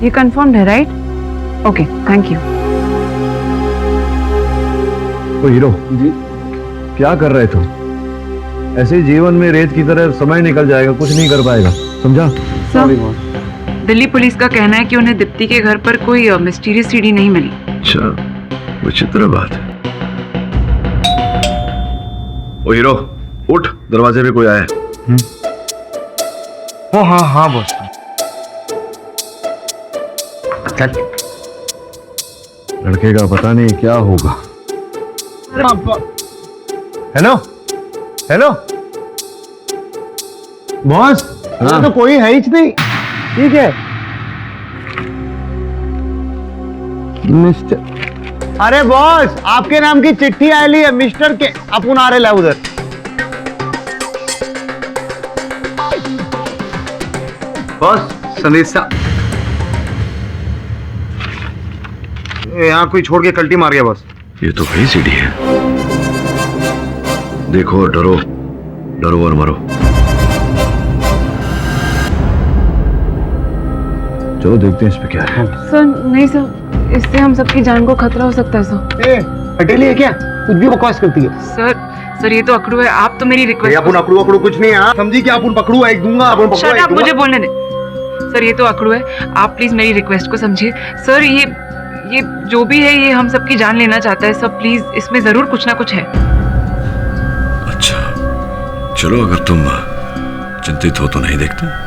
ये कंफर्म्ड है राइट? Okay, thank you. तो हीरो जी क्या कर रहे तुम? ऐसे ही जीवन में रेत की तरह समय निकल जाएगा, कुछ नहीं कर पाएगा, समझा? दिल्ली पुलिस का कहना है कि उन्हें दीप्ति के घर पर कोई मिस्टीरियस सीडी नहीं मिली। अच्छा, विचित्र बात है। ओ हीरो उठ, दरवाजे पे कोई आया है। ओ हाँ हाँ बॉस। लड़के का पता नहीं क्या होगा। हेलो हेलो बॉस, हाँ? तो कोई है ही नहीं। ठीक है मिस्टर। अरे बॉस, आपके नाम की चिट्ठी आई है मिस्टर के। अपन आ रहे उधर। बॉस संदेशा। यहाँ कोई छोड़ के कल्टी मार गया बॉस। ये तो वही सीढ़ी है। देखो, डरो डरो और मरो। चलो देखते हैं इस पे क्या है। सर नहीं सर, इससे हम सबकी जान को खतरा हो सकता है सर। पटेली है क्या? कुछ भी बकवास करती है। सर ये तो अकड़ू है, आप तो मेरी रिक्वेस्ट। अपन अकड़ू अकड़ू कुछ नहीं है, समझी क्या? अपन पकड़ू एक दूंगा, अपन पकड़ू एक दूंगा। मुझे बोलने दे सर, ये तो अकड़ू है, आप प्लीज मेरी रिक्वेस्ट को समझिए सर। ये जो भी है ये हम सबकी जान लेना चाहता है सर, प्लीज इसमें जरूर कुछ ना कुछ है। अच्छा चलो, अगर तुम चिंतित हो तो नहीं देखते।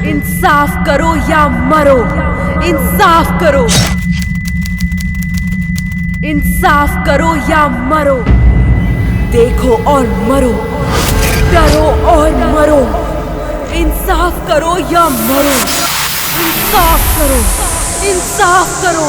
इंसाफ करो या मरो, इंसाफ करो, इंसाफ करो या मरो, देखो और मरो, डरो और मरो, इंसाफ करो या मरो, इंसाफ करो, इंसाफ करो।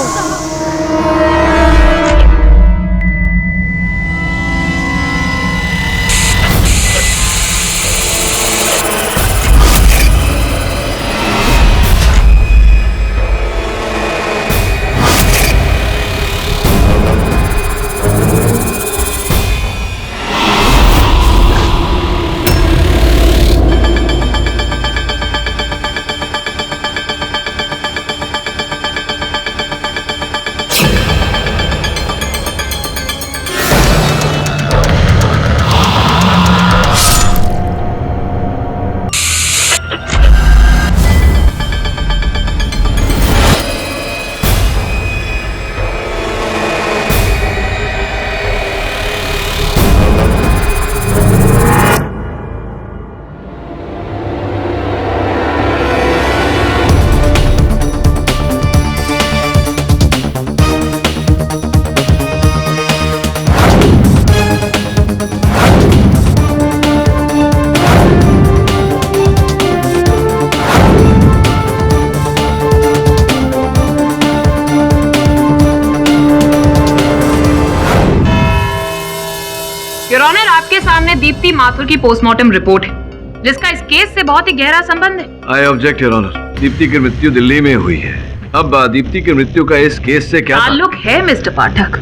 सामने दीप्ति माथुर की पोस्टमार्टम रिपोर्ट है, जिसका इस केस से बहुत ही गहरा संबंध है। I object your honour. Deepti की मृत्यु दिल्ली में हुई है। अब दीप्ति की मृत्यु का इस केस से क्या ताल्लुक है मिस्टर पाठक?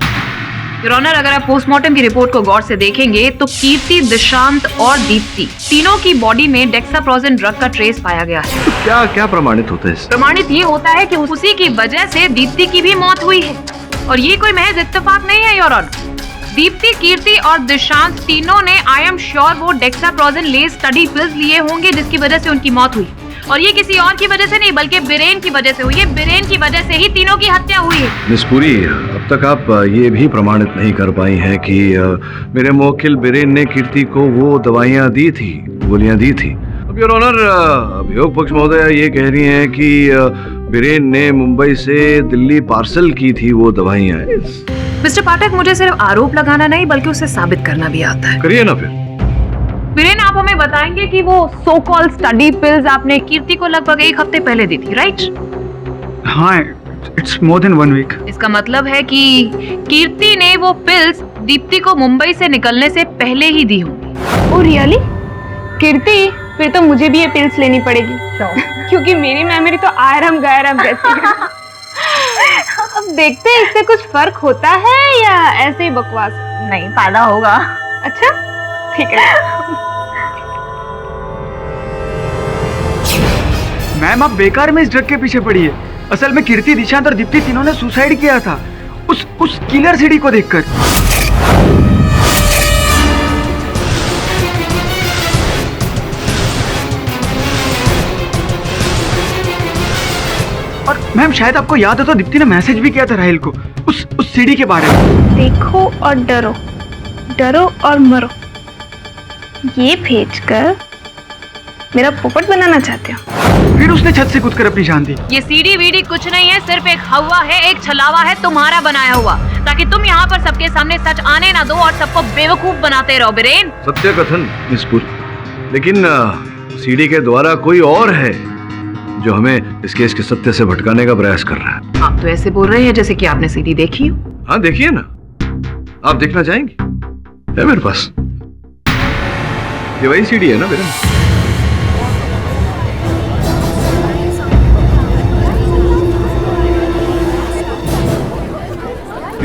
योर ऑनर, अगर आप पोस्टमार्टम की रिपोर्ट को गौर से देखेंगे तो कीर्ति, दिशांत और दीप्ति तीनों की बॉडी में डेक्साप्रोजेन ड्रग का ट्रेस पाया गया है। तो क्या क्या प्रमाणित होता है? प्रमाणित ये होता है कि उसी की वजह से दीप्ति की भी मौत हुई है, और ये कोई महज इत्तेफाक नहीं है योर ऑनर। दीप्ति, कीर्ति और दिशांत तीनों ने आई एम श्योर वो डेक्साप्रोजेन लेस स्टडी पिल्स लिए होंगे, जिसकी वजह से उनकी मौत हुई। और ये किसी और की वजह से नहीं, बल्कि बिरेन की वजह से हुई है। बिरेन की वजह से ही तीनों की हत्या हुई है। मिस पुरी, अब तक आप ये भी प्रमाणित नहीं कर पाई हैं कि मेरे मुवक्किल बिरेन ने कीर्ति को वो दवाइयाँ दी थी, गोलियाँ दी थी। अब योर ऑनर, अभियोग पक्ष महोदया ये कह रही हैं कि बिरेन ने मुंबई से दिल्ली पार्सल की थी वो दवाइयाँ। मिस्टर पाठक, मुझे सिर्फ आरोप लगाना नहीं बल्कि उसे साबित करना भी आता है। करिए ना फिर। वीरेन, आप हमें बताएंगे कि वो सो कॉल्ड स्टडी पिल्स आपने कीर्ति को लगभग 1 हफ्ते पहले दी थी, राइट? हाँ, इट्स मोर देन 1 वीक। इसका मतलब है कि कीर्ति ने वो पिल्स दीप्ति को मुंबई से निकलने से पहले ही दी होंगी। Oh really? कीर्ति, फिर तो मुझे भी ये पिल्स लेनी पड़ेगी क्योंकि मेरी मेमोरी तो आयरम गायरम जैसी है। अब देखते हैं इससे कुछ फर्क होता है या ऐसे ही बकवास? नहीं, फायदा होगा। अच्छा ठीक है। मैम, आप बेकार में इस ड्रग के पीछे पड़ी है। असल में कीर्ति, दिशांत और दीप्ति तीनों ने सुसाइड किया था उस किलर सीडी को देखकर। और मैम, शायद आपको याद हो तो दीप्ति ने मैसेज भी किया था राहिल को उस सीडी के बारे में। देखो और डरो, डरो और मरो, ये भेजकर मेरा पोपट बनाना चाहते हो? फिर उसने छत से कूदकर अपनी जान दी। ये सीडी वीडी कुछ नहीं है, सिर्फ एक हवा है, एक छलावा है तुम्हारा बनाया हुआ, ताकि तुम यहाँ पर सबके सामने सच आने ना दो और सबको बेवकूफ बनाते रहो। बिरेन, सत्य कथन मिस पुरी, लेकिन सीडी के द्वारा कोई और है जो हमें इस केस के सत्य से भटकाने का प्रयास कर रहा है। आप तो ऐसे बोल रहे हैं जैसे कि आपने सीडी देखी हो। हाँ, देखिए ना। आप देखना चाहेंगे? है मेरे पास। ये वही सीडी है ना बिरेन?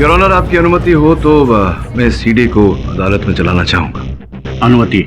योर ऑनर, आपकी अनुमति हो तो मैं इस सीडी को अदालत में चलाना चाहूंगा। अनुमति।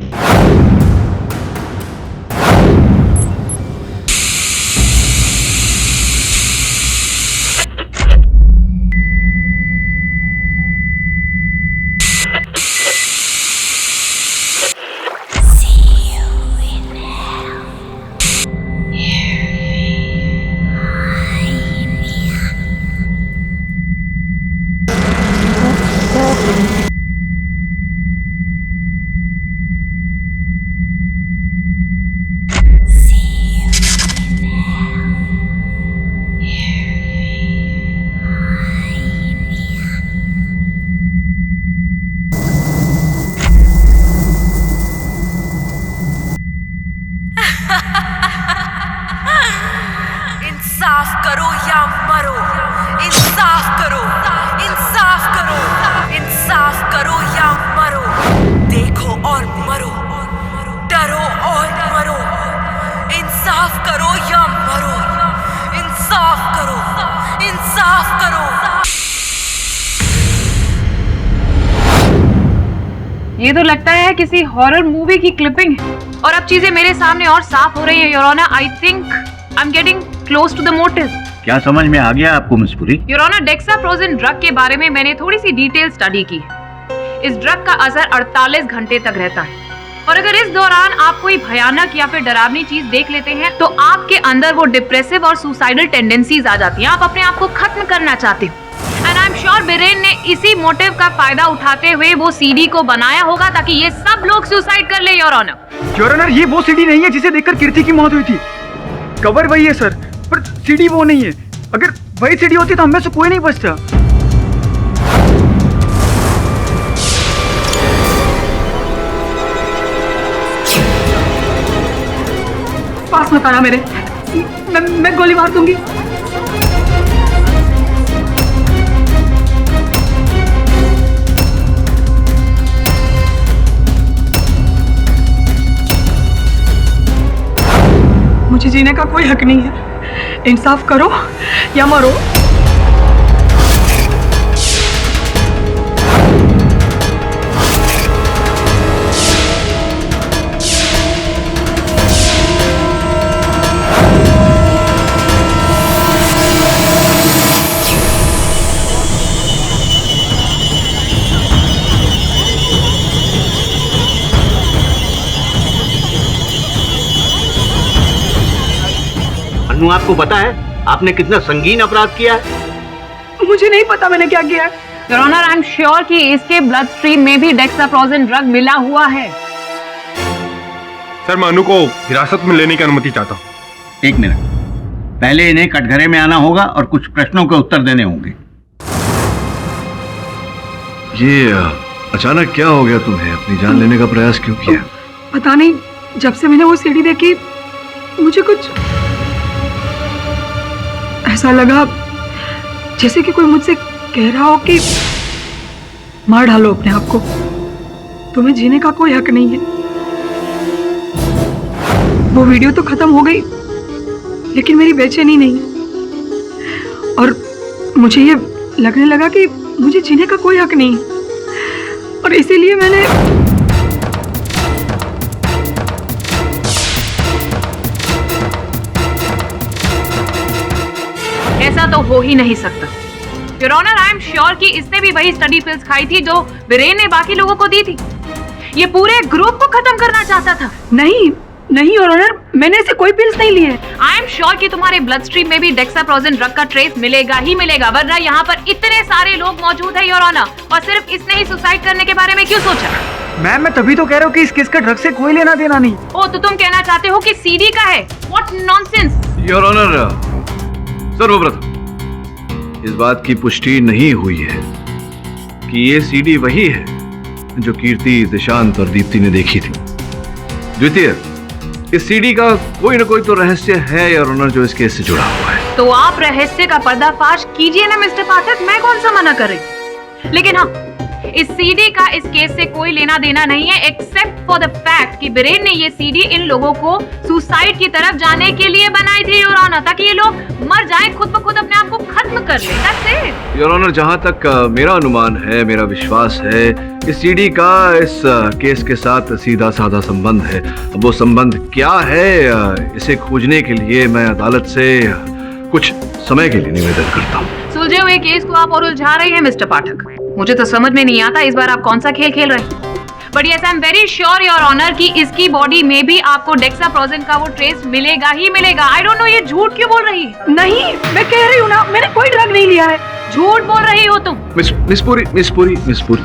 इंसाफ करो या मरो, इंसाफ करो, इंसाफ करो, इंसाफ करो या मरो, देखो और मरो, डरो और मरो, इंसाफ करो या मरो, इंसाफ करो, इंसाफ करो। ये तो लगता है किसी हॉरर मूवी की क्लिपिंग है, और अब चीजें मेरे सामने और साफ हो रही हैं your honour. I think I am getting close to the motive. क्या समझ में आ गया आपको miss Puri? Your honour, dexaprogen drug के बारे में मैंने थोड़ी सी डिटेल स्टडी की है। इस ड्रग का असर 48 घंटे तक रहता है, और अगर इस दौरान आप कोई भयानक या फिर डरावनी चीज देख लेते हैं तो आपके अंदर वो डिप्रेसिव और सुसाइडल टेंडेंसीज आ जाती हैं। आप अपने आप को खत्म करना चाहते हो। And I am sure villain ने इसी मोटिव का फायदा उठाते हुए वो सीडी को बनाया होगा ताकि ये सब लोग सुसाइड कर ले। योर ऑनर, योर ऑनर, ये वो सीडी नहीं है जिसे देखकर कीर्ति की मौत हुई थी। कवर वही है सर, पर सीडी वो नहीं है। अगर वही सीडी होती तो हम में से कोई नहीं बचता। पास मत आना मेरे, मैं गोली मार दूंगी। मुझे जीने का कोई हक नहीं है। इंसाफ करो या मरो। अन्नू, आपको पता है आपने कितना संगीन अपराध किया है? मुझे नहीं पता मैंने क्या किया है। Your honour, I am sure कि इसके ब्लड स्ट्रीम में भी डेक्साप्रोजिन ड्रग मिला हुआ है। सर, मैं अनु को हिरासत में लेने की अनुमति चाहता हूँ। एक मिनट, पहले इन्हें कटघरे में आना होगा और कुछ प्रश्नों के उत्तर देने होंगे। ये अचानक क्या हो गया तुम्हें? अपनी जान लेने का प्रयास क्यों किया? पता नहीं, जब से मैंने वो सीडी देखी मुझे कुछ ऐसा लगा जैसे कि कोई मुझसे कह रहा हो कि मार डालो अपने आप को, तुम्हें जीने का कोई हक नहीं है। वो वीडियो तो खत्म हो गई, लेकिन मेरी बेचैनी नहीं, और मुझे ये लगने लगा कि मुझे जीने का कोई हक नहीं है, और इसीलिए मैंने ऐसा तो हो ही नहीं सकता। Your honour, I am sure कि इसने भी वही स्टडी पिल्स खाई थी जो वीरेन ने बाकी लोगों को दी थी। ये पूरे ग्रुप को खत्म करना चाहता था। नहीं नहीं योर ऑनर, मैंने ऐसे कोई पिल्स नहीं लिए। आई एम श्योर कि तुम्हारे ब्लड स्ट्रीम में भी डेक्साप्रोजिन ड्रग का ट्रेस मिलेगा ही मिलेगा, वरना यहाँ पर इतने सारे लोग मौजूद है योर ऑनर, और सिर्फ इसने ही सुसाइड करने के बारे में क्यों सोचा? मैम, मैं तभी तो कह रहा हूँ कि इस केस का ड्रग से कोई लेना देना नहीं। ओ, तो तुम कहना चाहते हो कि सीडी का है? What nonsense. योर ऑनर, सर्वप्रथम इस बात की पुष्टि नहीं हुई है कि ये सीडी वही है जो कीर्ति, दिशांत और दीप्ति ने देखी थी। द्वितीय, इस सीडी का कोई ना कोई तो रहस्य है योर ऑनर जो इस केस से जुड़ा हुआ है। तो आप रहस्य का पर्दाफाश कीजिए ना मिस्टर पाठक, मैं कौन सा मना कर रही। लेकिन हाँ, इस सीडी का इस केस से कोई लेना देना नहीं है, एक्सेप्ट फॉर द फैक्ट कि वीरेन ने ये सीडी इन लोगों को सुसाइड की तरफ जाने के लिए बनाई थी योर ऑनर, ताकि ये लोग मर जाएं, खुद ब खुद अपने आप को खत्म कर ले। That's it. योर ऑनर, जहां तक मेरा अनुमान है, मेरा विश्वास है, इस सीडी का इस केस के साथ सीधा साधा संबंध है। वो संबंध क्या है, इसे खोजने के लिए मैं अदालत से कुछ समय के लिए निवेदन करता हूँ। सुलझे हुए केस को आप और उलझा रहे हैं मिस्टर पाठक। मुझे तो समझ में नहीं आता इस बार आप कौन सा खेल खेल रहे हैं। But yes, I am very sure your honour कि इसकी बॉडी में भी आपको डेक्साप्रोजिन का वो ट्रेस मिलेगा ही मिलेगा। आई डोंट नो ये झूठ क्यों बोल रही है। नहीं, मैं कह रही हूँ ना, मैंने कोई ड्रग नहीं लिया है। झूठ बोल रही हो तुम। मिस पूरी,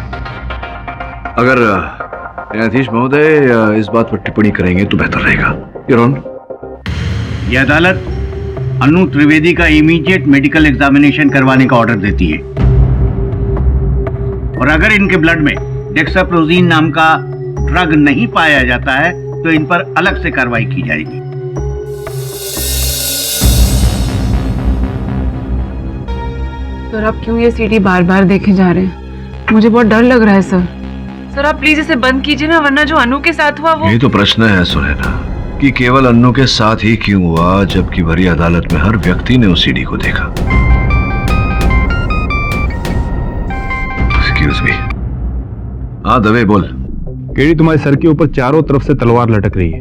अगर न्यायाधीश महोदय इस बात पर टिप्पणी करेंगे तो बेहतर रहेगा। योर ऑनर, यह अदालत अन्नू त्रिवेदी का इमीडिएट मेडिकल एग्जामिनेशन करवाने का ऑर्डर देती है, और अगर इनके ब्लड में डेक्साप्रोजिन नाम का ड्रग नहीं पाया जाता है तो इन पर अलग से कार्रवाई की जाएगी। सर, आप क्यों ये सीडी बार बार देखे जा रहे हैं? मुझे बहुत डर लग रहा है सर। सर, आप प्लीज इसे बंद कीजिए ना, वरना जो अनु के साथ हुआ वो। यही तो प्रश्न है सुनैना, कि केवल अन्नू के साथ ही क्यों हुआ, जबकि भरी अदालत में हर व्यक्ति ने उस सीडी को देखा। Excuse me. हाँ दवे, बोल। केडी, तुम्हारे सर के ऊपर चारों तरफ से तलवार लटक रही है,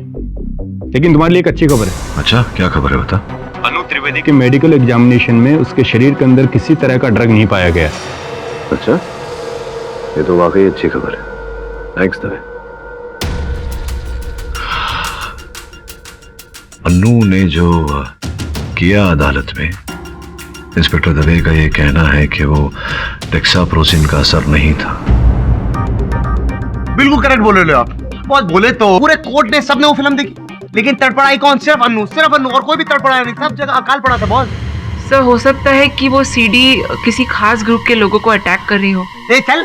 लेकिन तुम्हारे लिए एक अच्छी खबर है। अच्छा, क्या खबर है, बता। अनु त्रिवेदी के मेडिकल एग्जामिनेशन में उसके शरीर के अंदर किसी तरह का ड्रग नहीं पाया गया। अच्छा, ये तो वाकई अच्छी खबर है। थैंक्स दवे। अन्नू ने जो किया अदालत में, इंस्पेक्टर दवे का ये कहना है कि वो डेक्साप्रोजिन का असर नहीं था। बिल्कुल करेक्ट बोल रहे हो आप। बहुत बोले तो पूरे कोर्ट ने, सबने वो फिल्म देखी, लेकिन तड़पड़ाई कौन? सिर्फ अन्नू, और कोई भी तड़पड़ाया नहीं। सब जगह अकाल पड़ा था बॉस। सर, हो सकता है कि वो सीडी किसी खास ग्रुप के लोगों को अटैक कर रही हो। चल,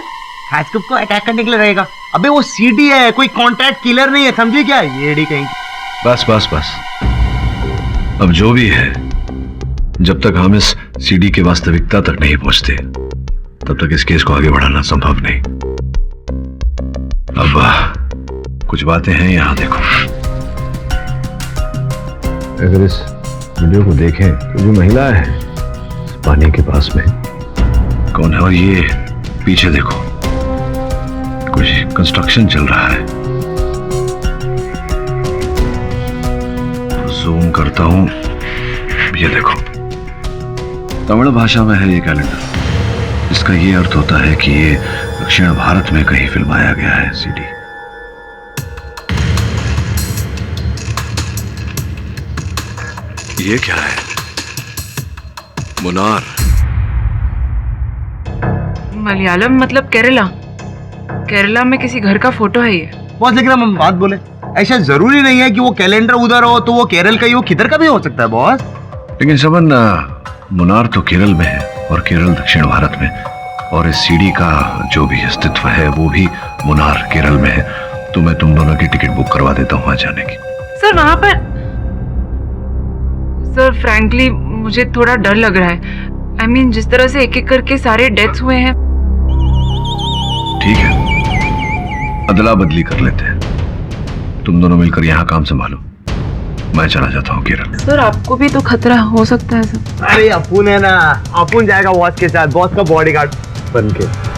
खास ग्रुप को अटैक करने के लिए रहेगा? अबे वो सीडी है, कोई कॉन्ट्रैक्ट किलर नहीं है, समझे क्या? ये कहीं। बस अब जो भी है, जब तक हम इस सीडी की वास्तविकता तक नहीं पहुंचते तब तक इस केस को आगे बढ़ाना संभव नहीं। अब कुछ बातें हैं यहाँ, देखो। अगर इस वीडियो को देखें तो जो महिला है इस पानी के पास में कौन है? और ये पीछे देखो, कुछ कंस्ट्रक्शन चल रहा है। जूम करता हूं, ये देखो, तमिल भाषा में है ये कैलेंडर। इसका ये अर्थ होता है कि ये दक्षिण भारत में कहीं फिल्माया गया है सीडी। ये क्या है? मुनार। मलयालम मतलब केरला। केरला में किसी घर का फोटो है ये। बॉस लेकिन हम बात बोले, ऐसा जरूरी नहीं है कि वो कैलेंडर उधर हो तो वो केरल का ही हो, किधर का भी हो सकता है बॉस। लेकिन सबन, मुनार तो केरल में है और केरल दक्षिण भारत में, और इस सीडी का जो भी अस्तित्व है वो भी मुनार केरल में है। तो मैं तुम दोनों की टिकट बुक करवा देता हूँ वहां जाने की। सर वहां पर सर फ्रैंकली मुझे थोड़ा डर लग रहा है। I mean, जिस तरह से एक एक करके सारे डेथ्स हुए हैं। ठीक है, अदला बदली कर लेते हैं। तुम दोनों मिलकर यहाँ काम संभालो, मैं चला जाता हूँ केरल। सर आपको भी तो खतरा हो सकता है सर। अरे अपुन है ना, अपुन जाएगा बॉस के साथ, बॉस का बॉडीगार्ड बन के।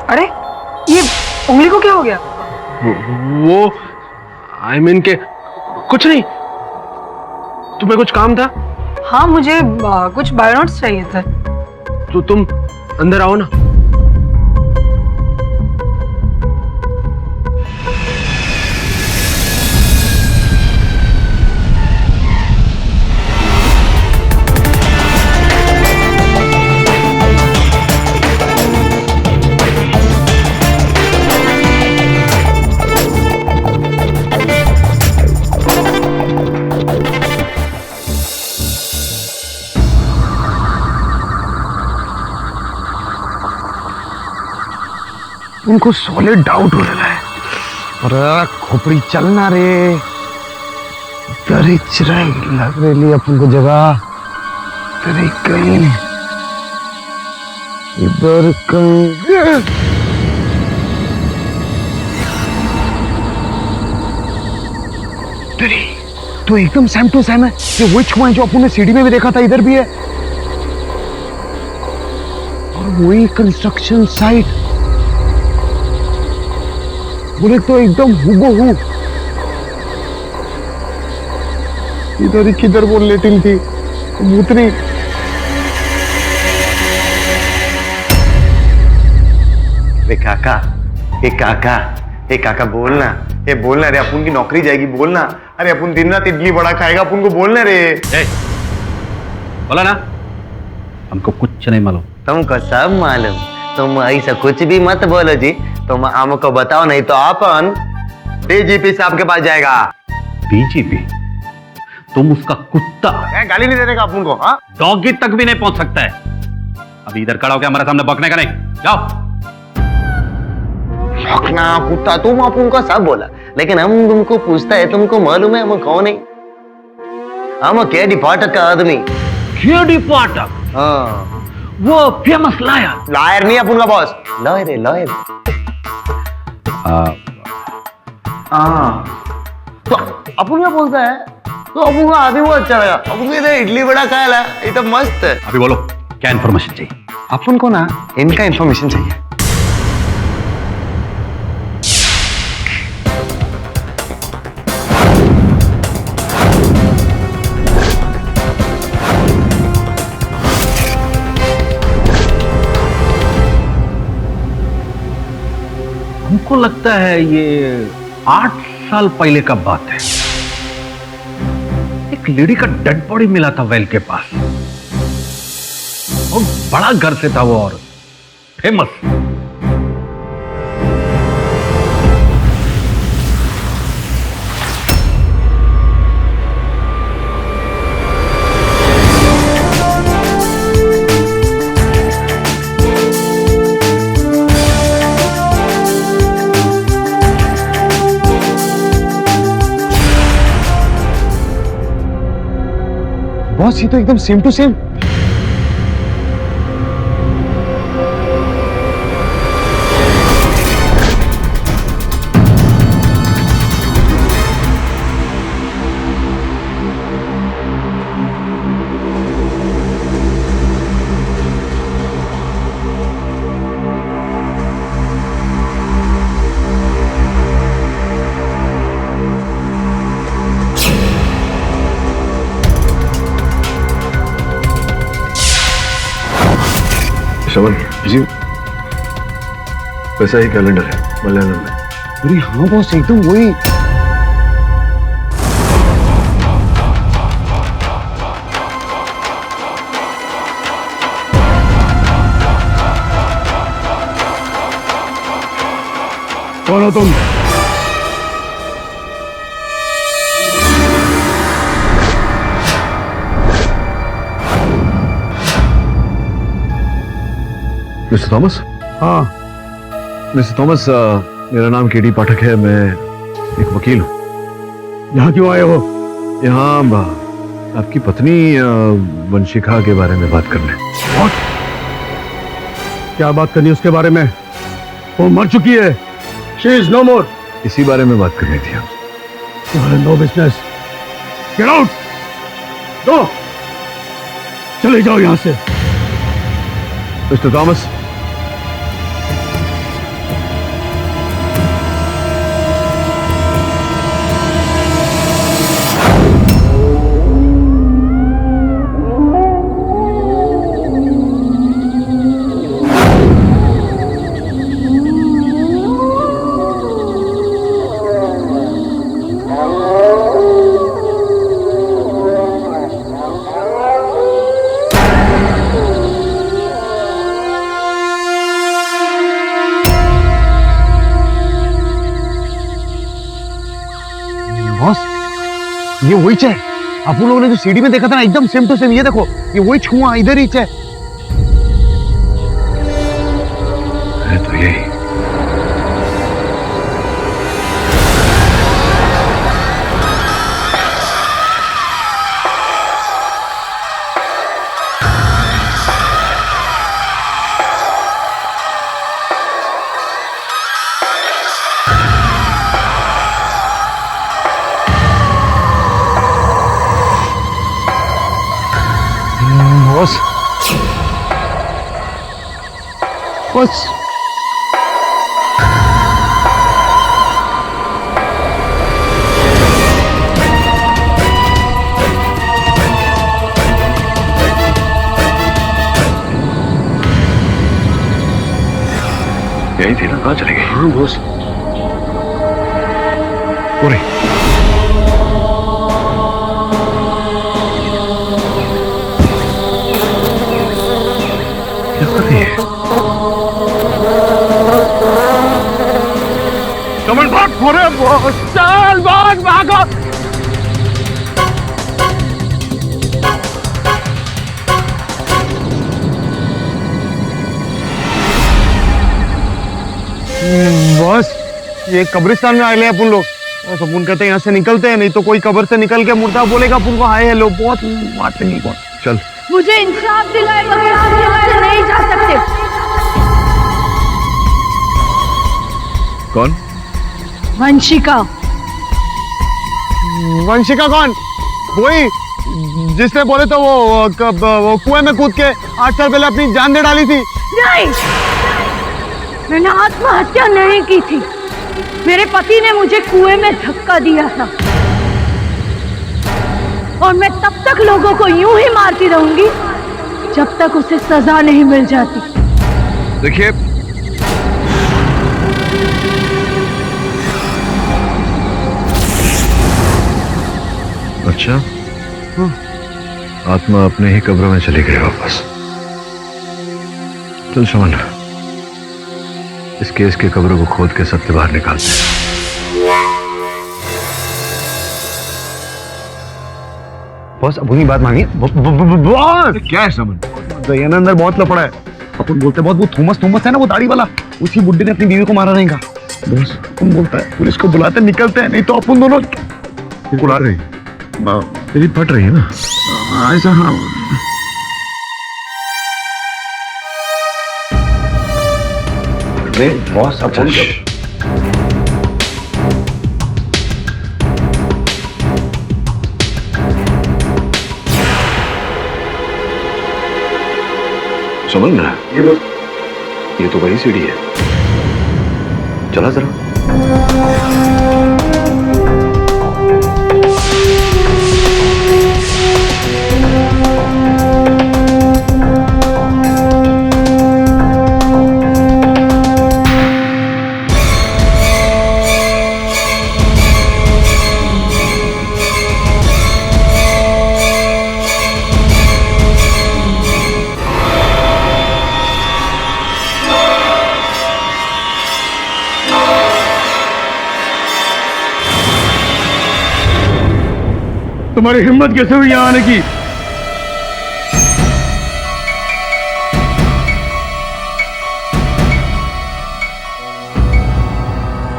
अरे ये उंगली को क्या हो गया? वो आई मीन के कुछ नहीं। तुम्हें कुछ काम था? हाँ मुझे कुछ बायोनोट्स चाहिए थे। तो तुम अंदर आओ ना। उनको सॉलिड डाउट हो रहा है। अरे खोपड़ी चलना रे, इधर ही चिराई लग रही अपन को जगह, इधर ही कहीं, इधर कहीं। तो एकदम सेम टू सेम है। ये वही छुआ जो अपन ने सीडी में भी देखा था, इधर भी है। और वही कंस्ट्रक्शन साइट, बोले तो एकदम हुबहू। इधर ही किधर वो लेटिंग थी भूतनी। काका, काका बोलना, ये बोलना रे, अपन की नौकरी जाएगी, बोलना। अरे अपन दिन रात इडली बड़ा खाएगा, अपन को बोलना रे। बोला ना, हमको कुछ नहीं मालूम। तुमको सब मालूम, तुम ऐसा कुछ भी मत बोलो जी। तुम हमको बताओ, नहीं तो अपन डीजीपी साहब के पास जाएगा। डीजीपी? तुम उसका कुत्ता। गाली नहीं देने का अपन को? हाँ, डॉगी तक भी नहीं पहुंच सकता है। अभी इधर खड़ा होकर हमारे सामने बकने का नहीं। जाओ। ना कुत्ता, तुम अपन को सब बोला, लेकिन हम तुमको पूछता है, तुमको मालूम है हम कौन है? हम केडी पाठक का आदमी। केडी पाठक? हाँ, वो फेमस लायर। लायर नहीं अपन का बॉस, लॉयर है, लॉयर। तो अपन क्या बोलता है? तो अपन का आदमी वो अच्छा लगा। अपन को इधर इडली बड़ा खाया, ये तो मस्त है। अभी बोलो, क्या इन्फॉर्मेशन चाहिए? अपन को ना इनका इन्फॉर्मेशन चाहिए। हमको लगता है ये 8 साल पहले का बात है। एक लेडी का डेड बॉडी मिला था वेल के पास। बहुत बड़ा घर से था वो और फेमस। बॉस ये तो एकदम सेम टू सेम। श्रवण जी वैसा ही कैलेंडर है मलयालम में। अरे हाँ बॉस एकदम वही। कौन हो तुम? Mister Thomas? हाँ मिस्टर थॉमस, मेरा नाम केडी पाठक है, मैं एक वकील हूँ। यहाँ क्यों आए हो? यहाँ आपकी पत्नी वंशिका के बारे में बात करने। और? क्या बात करनी उसके बारे में? वो मर चुकी है। She is no more। इसी बारे में बात करनी थी आपसे। No business. Get out. Go. चले जाओ यहाँ से। मिस्टर थॉमस, ये वही है आप लोगों ने जो सीढ़ी में देखा था ना, एकदम सेम टू सेम। ये देखो ये वही छुआ इधर ही है। तो यही बॉस बस यही थी ना, कहाँ चले गई? हाँ बॉस। पूरी क्या कर रही है? कमल भाग। अरे बॉस चल भाग भागो। बॉस ये कब्रिस्तान में आए हैं अपन लोग। बस अपन कहते हैं यहाँ से निकलते हैं, नहीं तो कोई कब्र से निकल के मुर्दा बोलेगा अपन को हाय हेलो। बहुत बात नहीं। कौन चल मुझे इंसाफ दिलाए बगैर आप यहाँ से नहीं जा सकते। कौन? वंशिका। वंशिका कौन? वही जिसने बोले तो वो कुएं में कूद के 8 साल पहले अपनी जान दे डाली थी। नहीं, मैंने आत्महत्या नहीं की थी। मेरे पति ने मुझे कुएं में धक्का दिया था और मैं तब तक लोगों को यूं ही मारती रहूंगी जब तक उसे सजा नहीं मिल जाती। देखिए, अच्छा आत्मा अपने ही कब्र में चली गई वापस। चल शमन, इस केस के कब्र को खोद के सत्य बाहर निकालते हैं। बॉस अपनी बात मानिए। बॉस क्या है समन? दयानंद अंदर बहुत लफड़ा है। अपन बोलते बहुत वो थोमस है ना, वो दाढ़ी वाला, उसी बुड्ढे ने अपनी बीवी को मारा रहेगा। बॉस अपन बोलता है पुलिस को बुलाते निकलते हैं, नहीं तो अपन दोनों बुला रहे। तेरी फट रही है ना? ऐसा हाँ। बहुत अच्छा। समझ रहा है? ये तो वही सीढ़ी है। चला जरा। तुम्हारी हिम्मत कैसे हुई यहाँ आने की?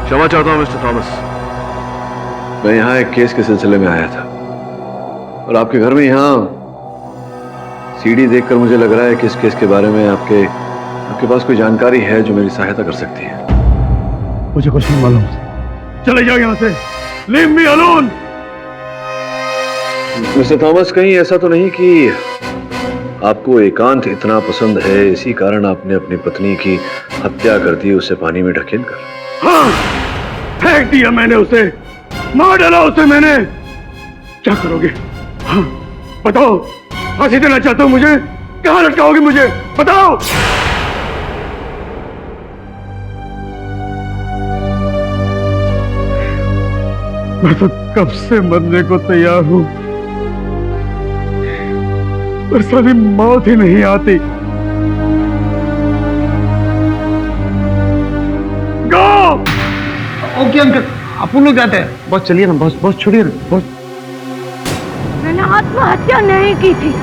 क्षमा चाहता हूं मिस्टर थॉमस। मैं यहाँ एक केस के सिलसिले में आया था और आपके घर में यहाँ सीडी देखकर मुझे लग रहा है कि इस केस के बारे में आपके पास कोई जानकारी है जो मेरी सहायता कर सकती है। मुझे कुछ नहीं मालूम। चले जाओ यहाँ से। Leave me alone. Mister Thomas, कहीं ऐसा तो नहीं कि आपको एकांत इतना पसंद है इसी कारण आपने अपनी पत्नी की हत्या कर दी, उसे पानी में ढकेल कर? हाँ, फेंक दिया मैंने उसे, मार डाला उसे मैंने। क्या करोगे? हाँ, बताओ। फांसी देना चाहते हो मुझे? कहाँ लटकाओगे मुझे? बताओ। मैं तो कब से मरने को तैयार हूं, पर सारी मौत ही नहीं आती। गो! ओके अंकल, अपन लोग जाते हैं। बस चलिए ना, बस छोड़िए ना, बस। मैंने आत्महत्या नहीं की थी।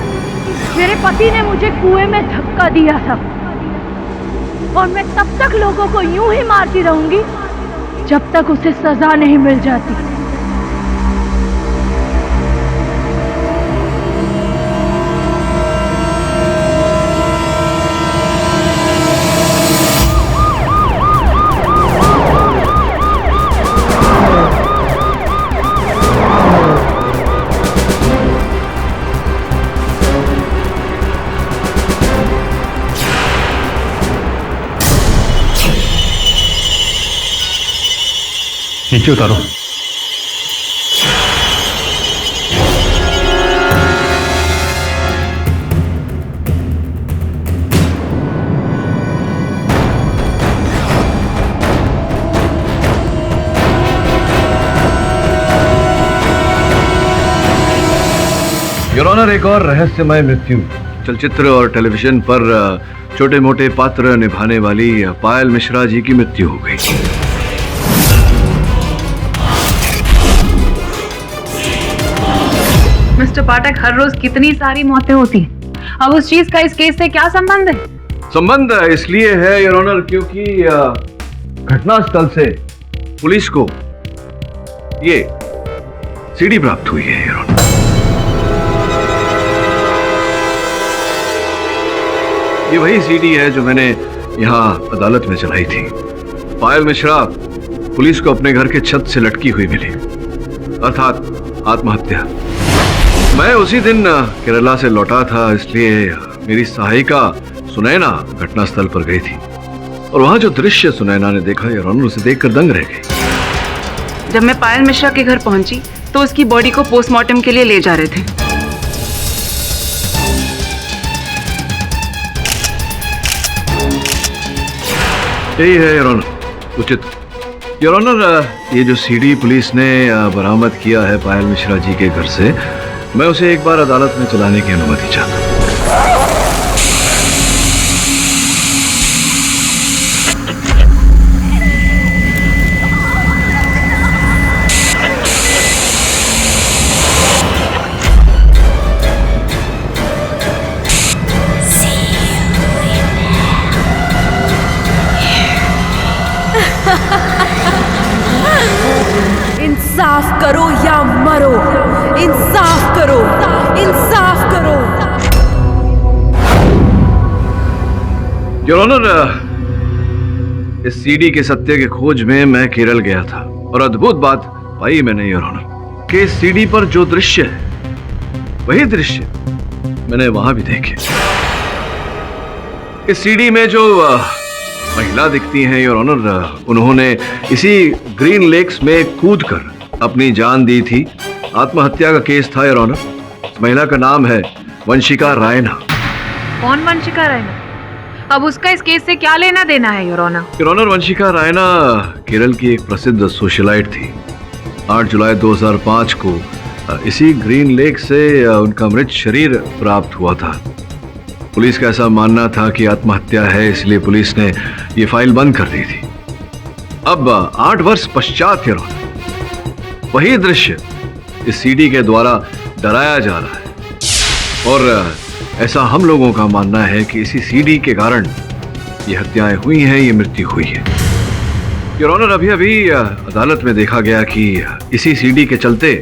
मेरे पति ने मुझे कुएं में धक्का दिया था और मैं तब तक लोगों को यूं ही मारती रहूंगी जब तक उसे सजा नहीं मिल जाती। नीचे उतारो। योर ऑनर, एक और रहस्यमय मृत्यु। चलचित्र और टेलीविजन पर छोटे मोटे पात्र निभाने वाली पायल मिश्रा जी की मृत्यु हो गई। मिस्टर पाठक, हर रोज कितनी सारी मौतें होती हैं। अब उस चीज का इस केस से क्या संबंध है? संबंध इसलिए है योर ऑनर क्योंकि घटनास्थल से पुलिस को ये सीडी प्राप्त हुई है योर ऑनर। ये वही सीडी है जो मैंने यहाँ अदालत में चलाई थी। पायल मिश्रा पुलिस को अपने घर के छत से लटकी हुई मिली, अर्थात आत्महत्या। मैं उसी दिन केरला से लौटा था, इसलिए मेरी सहायिका सुनैना घटनास्थल पर गई थी और वहां जो दृश्य सुनैना ने देखा योर ऑनर, उसे देखकर दंग रह गई। जब मैं पायल मिश्रा के घर पहुंची तो उसकी बॉडी को पोस्टमार्टम के लिए ले जा रहे थे। यही है योर ऑनर उचित। योर ऑनर, ये जो सीडी पुलिस ने बरामद किया है पायल मिश्रा जी के घर से, मैं उसे एक बार अदालत में चलाने की अनुमति चाहता हूं। इंसाफ करो या मरो, इंसाफ योर ऑनर, इस सीडी के सत्य के खोज में मैं केरल गया था और अद्भुत बात पाई मैंने योर ऑनर कि इस सीडी पर जो दृश्य है वही दृश्य मैंने वहां भी देखे। इस सीडी में जो महिला दिखती हैं योर ऑनर, उन्होंने इसी ग्रीन लेक्स में कूदकर अपनी जान दी थी। आत्महत्या का केस था योर ऑनर। महिला का नाम है वंशिका रायना। कौन वंशिका रायना? अब उसका इस केस से क्या लेना देना है your honour? Your honour, Vanshika Raina Kerala की एक प्रसिद्ध सोशलाइट थी। 8 जुलाई 2005 को इसी ग्रीन लेक से उनका मृत शरीर प्राप्त हुआ था। पुलिस का ऐसा मानना था कि आत्महत्या है, इसलिए पुलिस ने ये फाइल बंद कर दी थी। अब 8 वर्ष पश्चात योर ऑनर वही दृश्य इस सीडी के द्वारा डराया जा रहा है और ऐसा हम लोगों का मानना है कि इसी सीडी के कारण ये हत्याएं हुई हैं, ये मृत्यु हुई है। योर ऑनर, अभी अभी अदालत में देखा गया कि इसी सीडी के चलते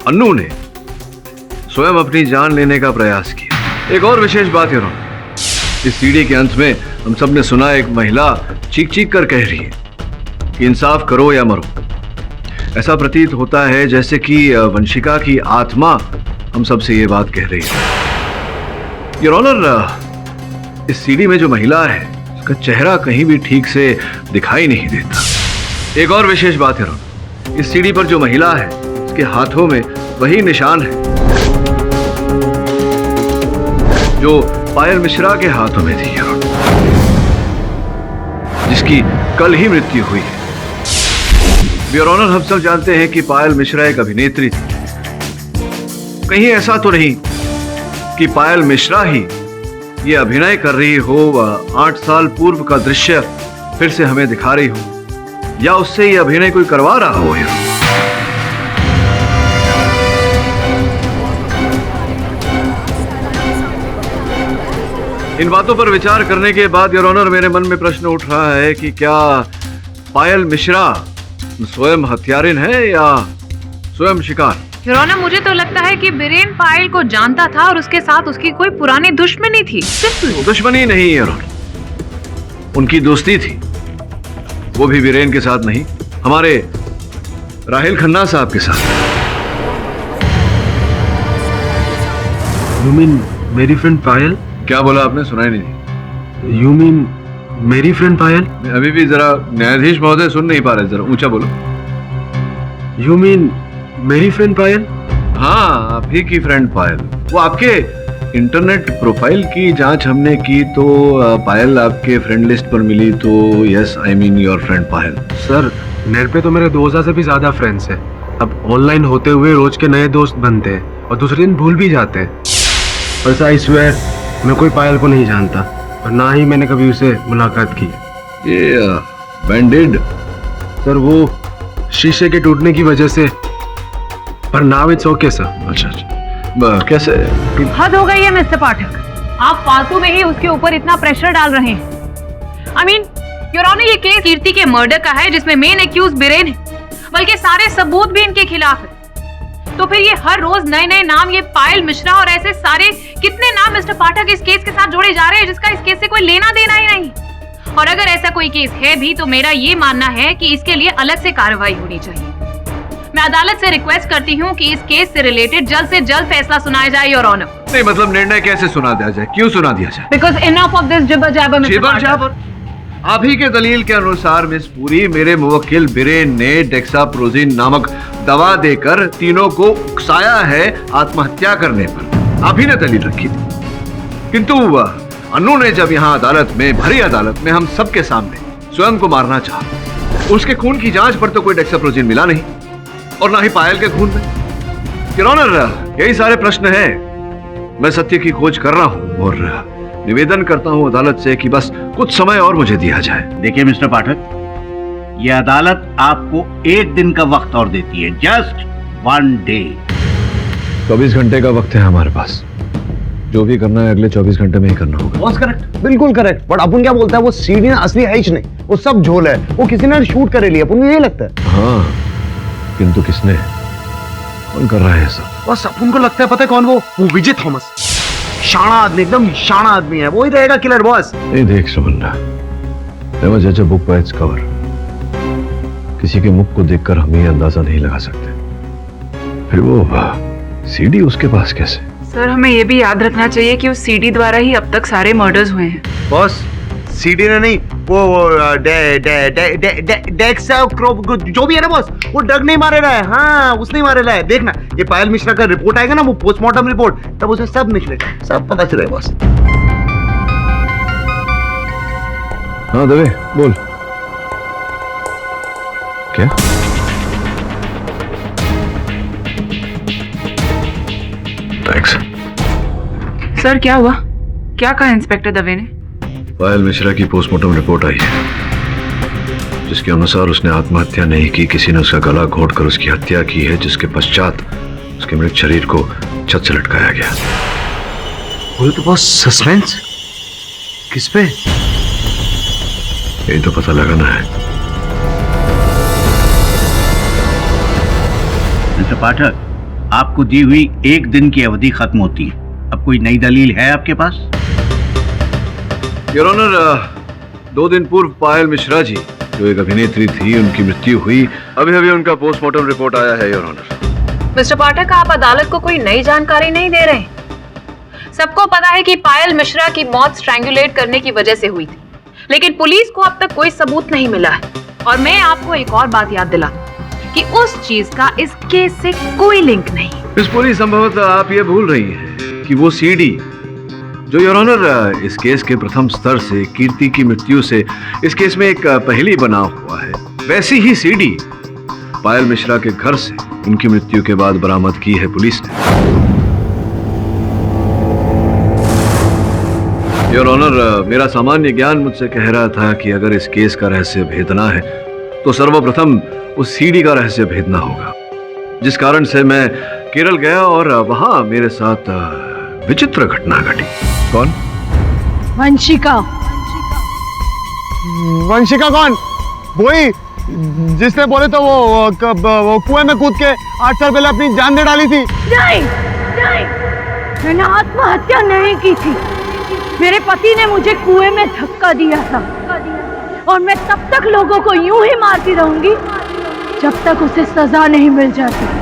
अन्नू ने स्वयं अपनी जान लेने का प्रयास किया। एक और विशेष बात योर ऑनर, इस सीडी के अंत में हम सब ने सुना एक महिला चीख चीख कर कह रही है कि इंसाफ करो या मरो। ऐसा प्रतीत होता है जैसे कि वंशिका की आत्मा हम सब से ये बात कह रही है। योर ऑनर, इस सीडी में जो महिला है उसका चेहरा कहीं भी ठीक से दिखाई नहीं देता। एक और विशेष बात है, इस सीडी पर जो महिला है उसके हाथों में वही निशान है जो पायल मिश्रा के हाथों में थी, जिसकी कल ही मृत्यु हुई है। योर ऑनर, हम सब जानते हैं कि पायल मिश्रा एक अभिनेत्री थी। कहीं ऐसा तो नहीं कि पायल मिश्रा ही ये अभिनय कर रही हो, 8 साल पूर्व का दृश्य फिर से हमें दिखा रही हो, या उससे ये अभिनय कोई करवा रहा हो। इन बातों पर विचार करने के बाद योर ऑनर मेरे मन में प्रश्न उठ रहा है कि क्या पायल मिश्रा स्वयं हत्यारिन है या स्वयं शिकार? योर ऑनर, मुझे तो लगता है कि बीरेन पायल को जानता था और उसके साथ उसकी कोई पुरानी दुश्मनी थी। दुश्मनी नहीं योर ऑनर, उनकी दोस्ती थी, वो भी बीरेन के साथ नहीं, हमारे राहिल खन्ना साहब के साथ। You mean मेरी फ्रेंड पायल? क्या बोला आपने? सुनाई नहीं। You mean मेरी फ्रेंड पायल? अभी भी जरा न्यायाधीश महोदय सुन नहीं पा रहे, जरा ऊंचा बोलो। You mean मेरी फ्रेंड पायल? हाँ, आप ही की फ्रेंड पायल। वो आपके इंटरनेट प्रोफाइल की जांच हमने की तो पायल आपके फ्रेंड लिस्ट पर मिली, तो yes, I mean your friend Payal. Sir, net पे तो मेरे 2000 से भी ज्यादा फ्रेंड्स हैं। अब ऑनलाइन होते हुए रोज के नए दोस्त बनते हैं और दूसरे दिन भूल भी जाते हैं। बस आई स्वेयर, मैं कोई पायल को नहीं जानता और ना ही मैंने कभी उसे मुलाकात की। ये बैंडेड सर, वो शीशे के टूटने की वजह से, पर नाउ इट्स ओके सर। अच्छा, कैसे? हद हो गई है मिस्टर पाठक, आप फालतू में ही उसके ऊपर इतना प्रेशर डाल रहे हैं। आई मीन योर ऑनर, ये केस कीर्ति के मर्डर का है जिसमें मेन एक्यूज बीरेन है, बल्कि सारे सबूत भी इनके खिलाफ है। तो फिर ये हर रोज नए नए नाम, ये पायल मिश्रा और ऐसे सारे कितने नाम मिस्टर पाठक इस केस के साथ जोड़े जा रहे हैं जिसका इस केस से कोई लेना देना ही नहीं। और अगर ऐसा कोई केस है भी तो मेरा ये मानना है कि इसके लिए अलग से कार्रवाई होनी चाहिए। मैं अदालत से रिक्वेस्ट करती हूँ कि इस केस से रिलेटेड जल्द से जल्द फैसला सुनाया जाए योर ऑनर। नहीं, मतलब निर्णय कैसे सुना दिया जाए, क्यों सुना दिया जाए? Because enough of this jibber jabber mister Pathak. आप ही के दलील के अनुसार मिस पूरी, मेरे मुवक्किल बीरेन ने डेक्साप्रोजिन नामक दवा देकर तीनों को उकसाया है आत्महत्या करने पर। आप ही ने दलील रखी थी, किंतु अन्नू ने जब यहाँ अदालत में, भरी अदालत में हम सबके सामने स्वयं को मारना चाहा, उसके खून की जांच पर तो कोई डेक्साप्रोजिन मिला नहीं और ना ही पायल के खून में। योर ऑनर, यही सारे प्रश्न हैं। मैं सत्य की खोज कर रहा हूं और निवेदन करता हूं अदालत से कि बस कुछ समय और मुझे दिया जाए। देखिए मिस्टर पाठक, ये अदालत आपको 1 दिन का वक्त और देती है, जस्ट 1 डे। 24 घंटे का वक्त है हमारे पास, जो भी करना है अगले 24 घंटे में ही करना होगा। बस करेक्ट, बिल्कुल करेक्ट। बट अपन क्या बोलता है, वो सीडी ना असली है ही नहीं, वो सब झोल है, वो किसी ने शूट करे लिया, अपन को यही लगता है। हाँ, किंतु किसने, कौन कर रहा है सब? बस अपन को लगता है, पता है कौन? वो विजय थॉमस। शाना आदमी, एकदम शाना आदमी है, वो ही रहेगा किलर बॉस। नहीं देख सुमंदा, never judge a book by its cover। किसी के मुख को देखकर हम ये अंदाजा नहीं लगा सकते। फिर वो सीडी उसके पास कैसे? सर हमें ये भी याद रखना चाहिए कि उस सीडी द्वारा ही अब तक सारे मर्डर्स हुए हैं। बॉस सीडी ने नहीं, वो जो भी है ना बॉस, वो ड्रग नहीं मारे रहा है। हाँ उसने ही मारे रहा है। देखना ये पायल मिश्रा का रिपोर्ट आएगा ना, वो पोस्टमार्टम रिपोर्ट, तब उसे सब निकलेगा, सब पता चलेगा बॉस। हाँ दवे बोल। क्या? थैंक्स। सर क्या हुआ? क्या कहा इंस्पेक्टर दवे ने? पायल मिश्रा की पोस्टमार्टम रिपोर्ट आई है, जिसके अनुसार उसने आत्महत्या नहीं की, किसी ने उसका गला घोंटकर उसकी हत्या की है, जिसके पश्चात उसके मृत शरीर को छत से लटकाया गया। वो तो बहुत सस्पेंस। किस पे? यही तो पता लगाना है। मिस्टर पाठक, आपको दी हुई 1 दिन की अवधि खत्म होती है। अब कोई नई दलील है आपके पास? योर ऑनर, 2 दिन पूर्व पायल मिश्रा जी, जो एक अभिनेत्री थी, उनकी मृत्यु हुई। अभी उनका पोस्टमार्टम रिपोर्ट आया है योर ऑनर। मिस्टर पाठक, आप अदालत को कोई नई जानकारी नहीं दे रहे। सबको पता है कि पायल मिश्रा की मौत स्ट्रैंगुलेट करने की वजह से हुई थी, लेकिन पुलिस को अब तक कोई सबूत नहीं मिला है। और मैं आपको एक और बात याद दिला कि उस चीज का इस केस से कोई लिंक नहीं। इस पूरी संभवतः आप ये भूल रही हैं कि वो सीडी जो योर ऑनर इस केस के प्रथम स्तर से, कीर्ति की मृत्यु से इस केस में एक पहेली बना हुआ है, वैसी ही सीडी पायल मिश्रा के घर से उनकी मृत्यु के बाद बरामद की है पुलिस ने। योर ऑनर, मेरा सामान्य ज्ञान मुझसे कह रहा था कि अगर इस केस का रहस्य भेदना है तो सर्वप्रथम उस सीडी का रहस्य भेदना होगा, जिस कारण से मैं केरल गया और वहां मेरे साथ विचित्र घटना घटी। कौन? वंशिका। वंशिका कौन? वही जिसने बोले तो वो कुएं में कूद के 8 साल पहले अपनी जान दे डाली थी। नहीं, मैंने आत्महत्या नहीं की थी। मेरे पति ने मुझे कुएं में धक्का दिया था और मैं तब तक लोगों को यूं ही मारती रहूंगी जब तक उसे सजा नहीं मिल जाती।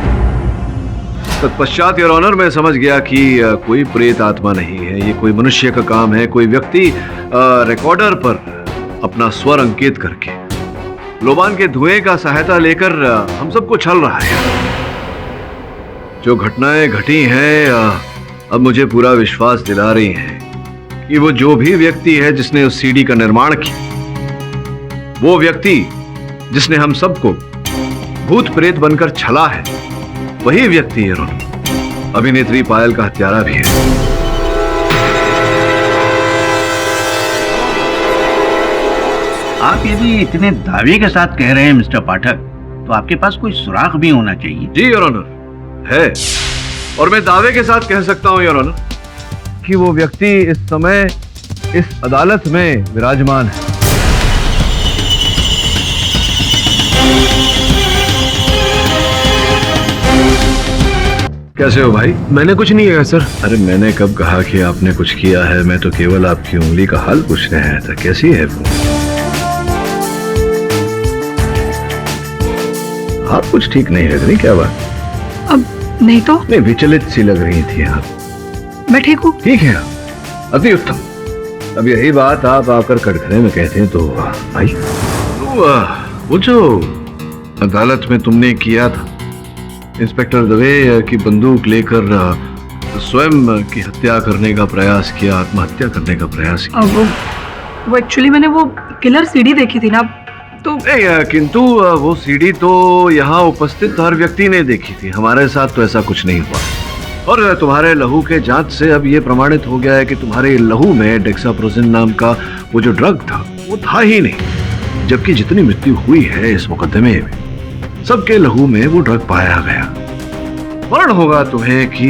तत्पश्चात योर ऑनर मैं समझ गया कि कोई प्रेत आत्मा नहीं है, ये कोई मनुष्य का काम है। कोई व्यक्ति रिकॉर्डर पर अपना स्वर अंकित करके लोबान के धुएं का सहायता लेकर हम सबको छल रहा है। जो घटनाएं घटी हैं अब मुझे पूरा विश्वास दिला रही हैं कि वो जो भी व्यक्ति है जिसने उस सीडी का निर्माण किया, वो व्यक्ति जिसने हम सबको भूत प्रेत बनकर छला है, वही व्यक्ति है अभिनेत्री पायल का हत्यारा भी है। आप यदि इतने दावे के साथ कह रहे हैं मिस्टर पाठक, तो आपके पास कोई सुराग भी होना चाहिए। जी योर ऑनर है, और मैं दावे के साथ कह सकता हूं योर ऑनर कि वो व्यक्ति इस समय इस अदालत में विराजमान है। कैसे हो भाई? मैंने कुछ नहीं किया सर। अरे मैंने कब कहा कि आपने कुछ किया है? मैं तो केवल आपकी उंगली का हाल पूछने आया था। कैसी है वो? आप कुछ ठीक नहीं लग रही, क्या बात? अब नहीं तो नहीं, विचलित सी लग रही थी आप। मैं ठीक हूँ। ठीक है, अति उत्तम। अब यही बात आप आकर कटघरे में कहते हैं तो भाई, तो वो जो अदालत में तुमने किया था इंस्पेक्टर दवे की बंदूक लेकर स्वयं की हत्या करने का प्रयास किया, आत्महत्या करने का प्रयास किया। वो एक्चुअली मैंने वो किलर सीडी देखी थी ना, तो नहीं, किंतु वो सीडी तो यहाँ उपस्थित हर व्यक्ति ने देखी थी। हमारे साथ तो ऐसा कुछ नहीं हुआ। और तुम्हारे लहू के जांच से अब ये प्रमाणित हो गया है कि तुम्हारे लहू में डेक्साप्रोजिन नाम का वो जो ड्रग था वो था ही नहीं, जबकि जितनी मृत्यु हुई है इस मुकदमे में सबके लहू में वो ड्रग पाया गया। स्मरण होगा तुम्हें कि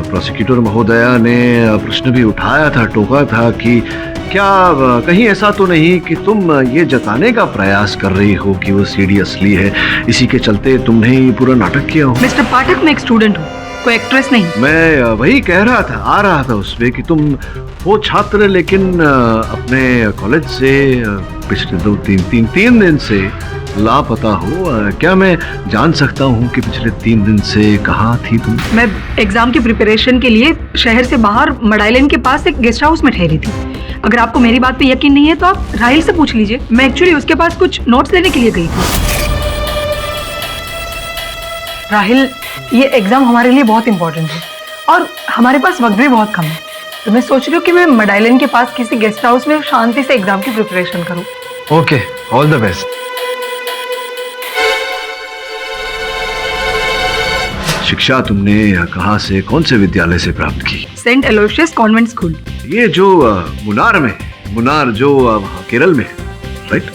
प्रोसिक्यूटर महोदया ने प्रश्न भी उठाया था, टोका था कि क्या कहीं ऐसा तो नहीं कि तुम ये जताने का प्रयास कर रही हो कि वो सीडी असली है, इसी के चलते तुमने पूरा नाटक किया हो। मिस्टर पाठक, मैं एक स्टूडेंट हूँ कोई एक्ट्रेस नहीं। मैं वही कह रहा था, आ रहा था उसमें कि तुम वो छात्र लेकिन अपने कॉलेज से पिछले 2-3 दिन से लापता हो। क्या मैं जान सकता हूँ कि पिछले 3 दिन से कहाँ थी तुम? मैं एग्जाम की प्रिपरेशन के लिए शहर से बाहर मडाइलन के पास एक गेस्ट हाउस में ठहरी थी। अगर आपको मेरी बात पे यकीन नहीं है तो आप राहिल से पूछ लीजिए। मैं एक्चुअली उसके पास कुछ नोट्स लेने के लिए गई थी। राहिल, ये एग्जाम हमारे लिए बहुत इंपॉर्टेंट है और हमारे पास वक्त भी बहुत कम है, तो मैं सोच रही हूँ कि मैं मडाइलन के पास किसी गेस्ट हाउस में शांति से एग्जाम की प्रिपरेशन करूँ। Okay, all the best. शिक्षा तुमने कहाँ से, कौन से विद्यालय से प्राप्त की? Saint Aloysius convent school. ये जो मुनार जो केरल में, राइट?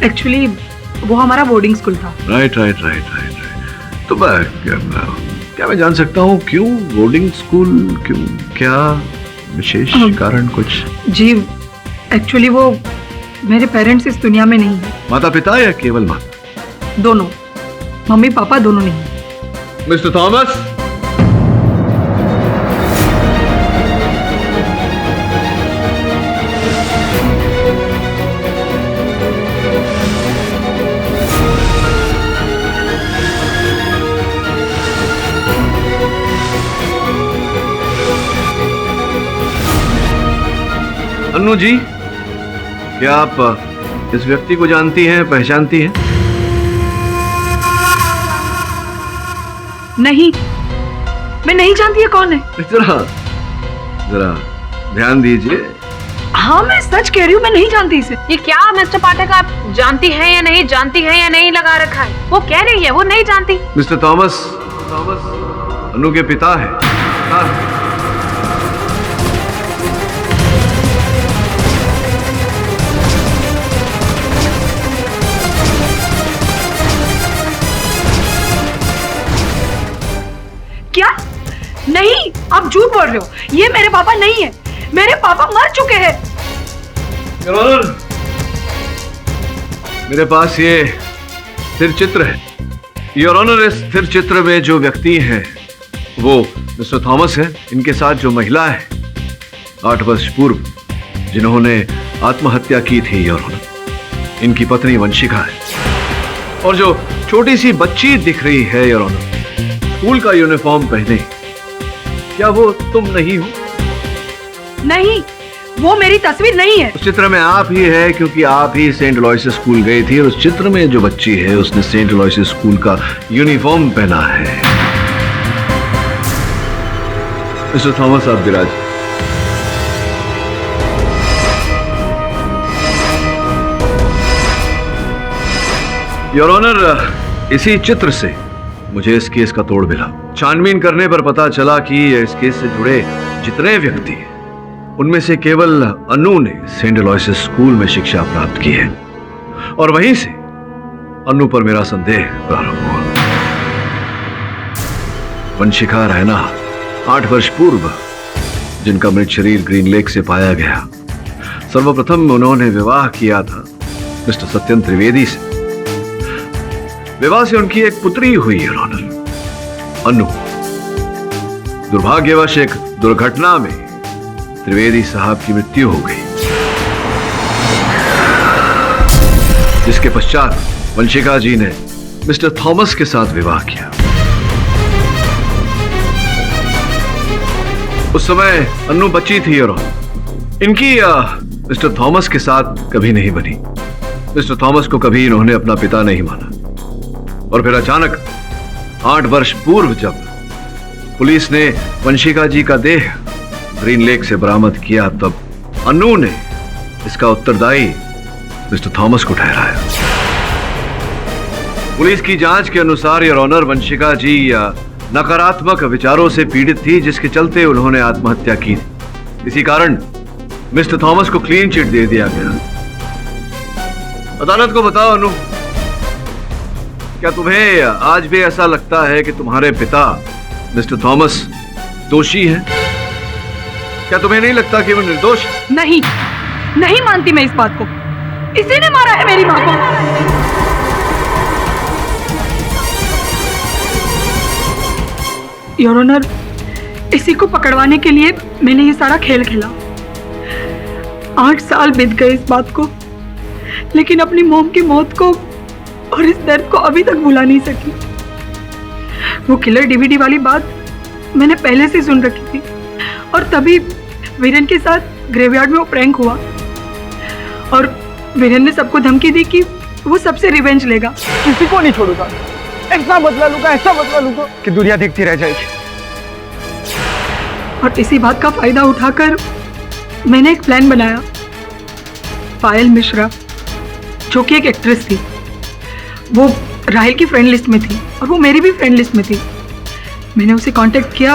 एक्चुअली वो हमारा बोर्डिंग स्कूल था। राइट। तो क्या मैं जान सकता हूँ क्यों बोर्डिंग स्कूल, क्यों, क्या विशेष कारण कुछ? जी, एक्चुअली वो मेरे पेरेंट्स इस दुनिया में नहीं है। माता पिता या केवल माता? दोनों, मम्मी पापा दोनों नहीं। मिस्टर थॉमस, अन्नू जी, क्या आप इस व्यक्ति को जानती हैं, पहचानती हैं? नहीं, मैं नहीं जानती है कौन है। जरा ध्यान दीजिए। हाँ, मैं सच कह रही हूँ, मैं नहीं जानती इसे। ये क्या मिस्टर पाठक, आप जानती हैं या नहीं जानती हैं या नहीं लगा रखा है? वो कह रही है वो नहीं जानती। मिस्टर थॉमस अन्नू के पिता है। क्या? नहीं, आप झूठ बोल रहे हो। ये मेरे पापा नहीं है। मेरे पापा मर चुके हैं। मेरे पास ये स्थिर चित्र है। योर ऑनर, इस स्थिर चित्र में जो व्यक्ति हैं वो मिस्टर थॉमस है। इनके साथ जो महिला है 8 वर्ष पूर्व जिन्होंने आत्महत्या की थी, योर ऑनर, इनकी पत्नी वंशिका है। और जो छोटी सी बच्ची दिख रही है, योर ऑनर, स्कूल का यूनिफॉर्म पहने, क्या वो तुम नहीं हो? नहीं, वो मेरी तस्वीर नहीं है। उस चित्र में आप ही है, क्योंकि आप ही सेंट अलोयसियस स्कूल गई थी और उस चित्र में जो बच्ची है उसने सेंट अलोयसियस स्कूल का यूनिफॉर्म पहना है। मिस्टर थॉमस, आप विराज। योर ऑनर, इसी चित्र से मुझे इस केस का तोड़ मिला। छानबीन करने पर पता चला कि इस केस से जुड़े जितने व्यक्ति हैं उनमें से केवल अन्नू ने सेंट अलोयसियस स्कूल में शिक्षा प्राप्त की है और वहीं से अन्नू पर मेरा संदेह प्रारंभ हुआ। वंशिका रैना 8 वर्ष पूर्व जिनका मृत शरीर ग्रीन लेक से पाया गया, सर्वप्रथम उन्होंने विवाह किया था मिस्टर सत्यन त्रिवेदी से। विवाह से उनकी एक पुत्री हुई है, अन्नू। दुर्भाग्यवश एक दुर्घटना में त्रिवेदी साहब की मृत्यु हो गई, जिसके पश्चात वंशिका जी ने मिस्टर थॉमस के साथ विवाह किया। उस समय अन्नू बच्ची थी और इनकी मिस्टर थॉमस के साथ कभी नहीं बनी। मिस्टर थॉमस को कभी इन्होंने अपना पिता नहीं माना और फिर अचानक 8 वर्ष पूर्व जब पुलिस ने वंशिका जी का देह ग्रीन लेक से बरामद किया, तब अन्नू ने इसका उत्तरदायी मिस्टर थॉमस को ठहराया। पुलिस की जांच के अनुसार योर ऑनर, वंशिका जी नकारात्मक विचारों से पीड़ित थी, जिसके चलते उन्होंने आत्महत्या की थी। इसी कारण मिस्टर थॉमस को क्लीन चिट दे दिया गया। अदालत को बताओ अनु, क्या तुम्हें आज भी ऐसा लगता है कि तुम्हारे पिता मिस्टर थॉमस दोषी हैं? क्या तुम्हें नहीं लगता कि वो निर्दोष? नहीं, नहीं मानती मैं इस बात को। इसी ने मारा है मेरी मां को। योर ऑनर, इसी को पकड़वाने के लिए मैंने ये सारा खेल खेला। 8 साल बीत गए इस बात को, लेकिन अपनी मॉम की मौत को और इस दर्द को अभी तक भुला नहीं सकी। वो किलर डीवीडी वाली बात मैंने पहले से सुन रखी थी, और तभी वीरेन के साथ ग्रेवयार्ड में वो प्रैंक हुआ, और वीरेन ने सबको धमकी दी कि वो सबसे रिवेंज लेगा। किसी को नहीं छोड़ूंगा, ऐसा बदला लूंगा कि दुनिया देखती रह जाएगी। और इसी बात का फायदा उठाकर मैंने एक प्लान बनाया। पायल मिश्रा, जो कि एक एक्ट्रेस थी, वो राहिल की फ्रेंड लिस्ट में थी और वो मेरी भी फ्रेंड लिस्ट में थी। मैंने उसे कांटेक्ट किया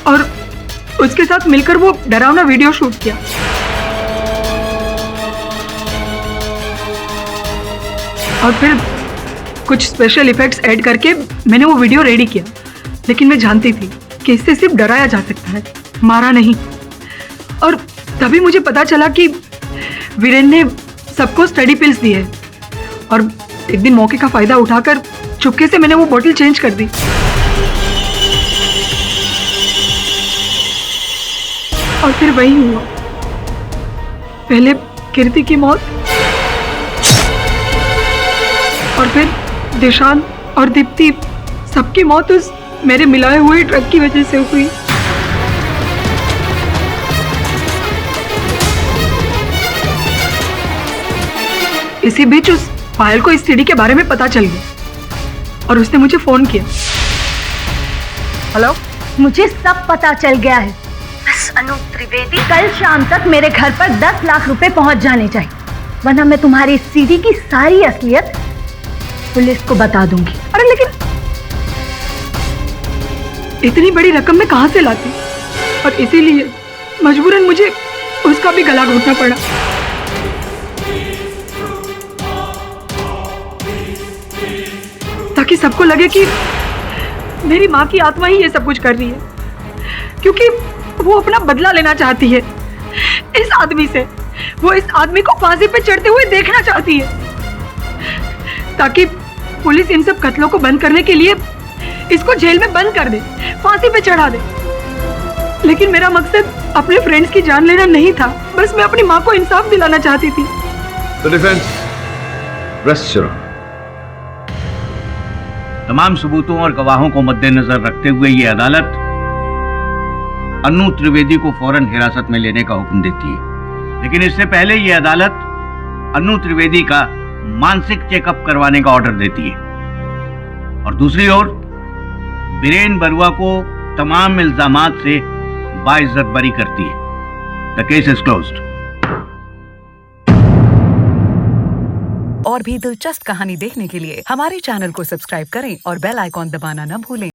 और उसके साथ मिलकर वो डरावना वीडियो शूट किया। और फिर कुछ स्पेशल इफेक्ट्स ऐड करके मैंने वो वीडियो रेडी किया। लेकिन मैं जानती थी कि इससे सिर्फ डराया जा सकता है, मारा नहीं। और तभी मुझे पता चला कि वीरेन ने सबको स्टडी पिल्स दी है, और एक दिन मौके का फायदा उठाकर चुपके से मैंने वो बोतल चेंज कर दी। और फिर वही हुआ, पहले कीर्ति की मौत, और फिर दिशान और दीप्ति, सबकी मौत उस मेरे मिलाए हुए ट्रक की वजह से हुई। इसी बीच उस पायल को इस सीडी के बारे में पता चल गया और उसने मुझे फोन किया। हेलो, मुझे सब पता चल गया है। बस अनु त्रिवेदी कल शाम तक मेरे घर पर 10 लाख रुपए पहुंच जाने चाहिए, वरना मैं तुम्हारी सीडी की सारी असलियत पुलिस को बता दूंगी। अरे लेकिन इतनी बड़ी रकम मैं कहां से लाती, और इसीलिए मजबूरन मुझे उसका भी गला घोटना पड़ा। ताकि सबको लगे कि मेरी माँ की आत्मा ही ये सब कुछ कर रही है, क्योंकि वो अपना बदला लेना चाहती है इस आदमी से। वो इस आदमी को फांसी पे चढ़ते हुए देखना चाहती है, ताकि पुलिस इन सब कत्लों को बंद करने के लिए इसको जेल में बंद कर दे, फांसी पे चढ़ा दे। लेकिन मेरा मकसद अपने फ्रेंड्स की जान लेना नहीं था, बस मैं अपनी माँ को इंसाफ दिलाना चाहती थी। तो डिफेंस रेस्ट करो। तमाम सबूतों और गवाहों को मद्देनजर रखते हुए ये अदालत अनु त्रिवेदी को फौरन हिरासत में लेने का हुक्म देती है। लेकिन इससे पहले ये अदालत अनु त्रिवेदी का मानसिक चेकअप करवाने का ऑर्डर देती है, और दूसरी ओर बीरेन बरुआ को तमाम इल्जामात से बाइज्जत बरी करती है। The case is closed. और भी दिलचस्प कहानी देखने के लिए हमारे चैनल को सब्सक्राइब करें और बेल आइकॉन दबाना न भूलें।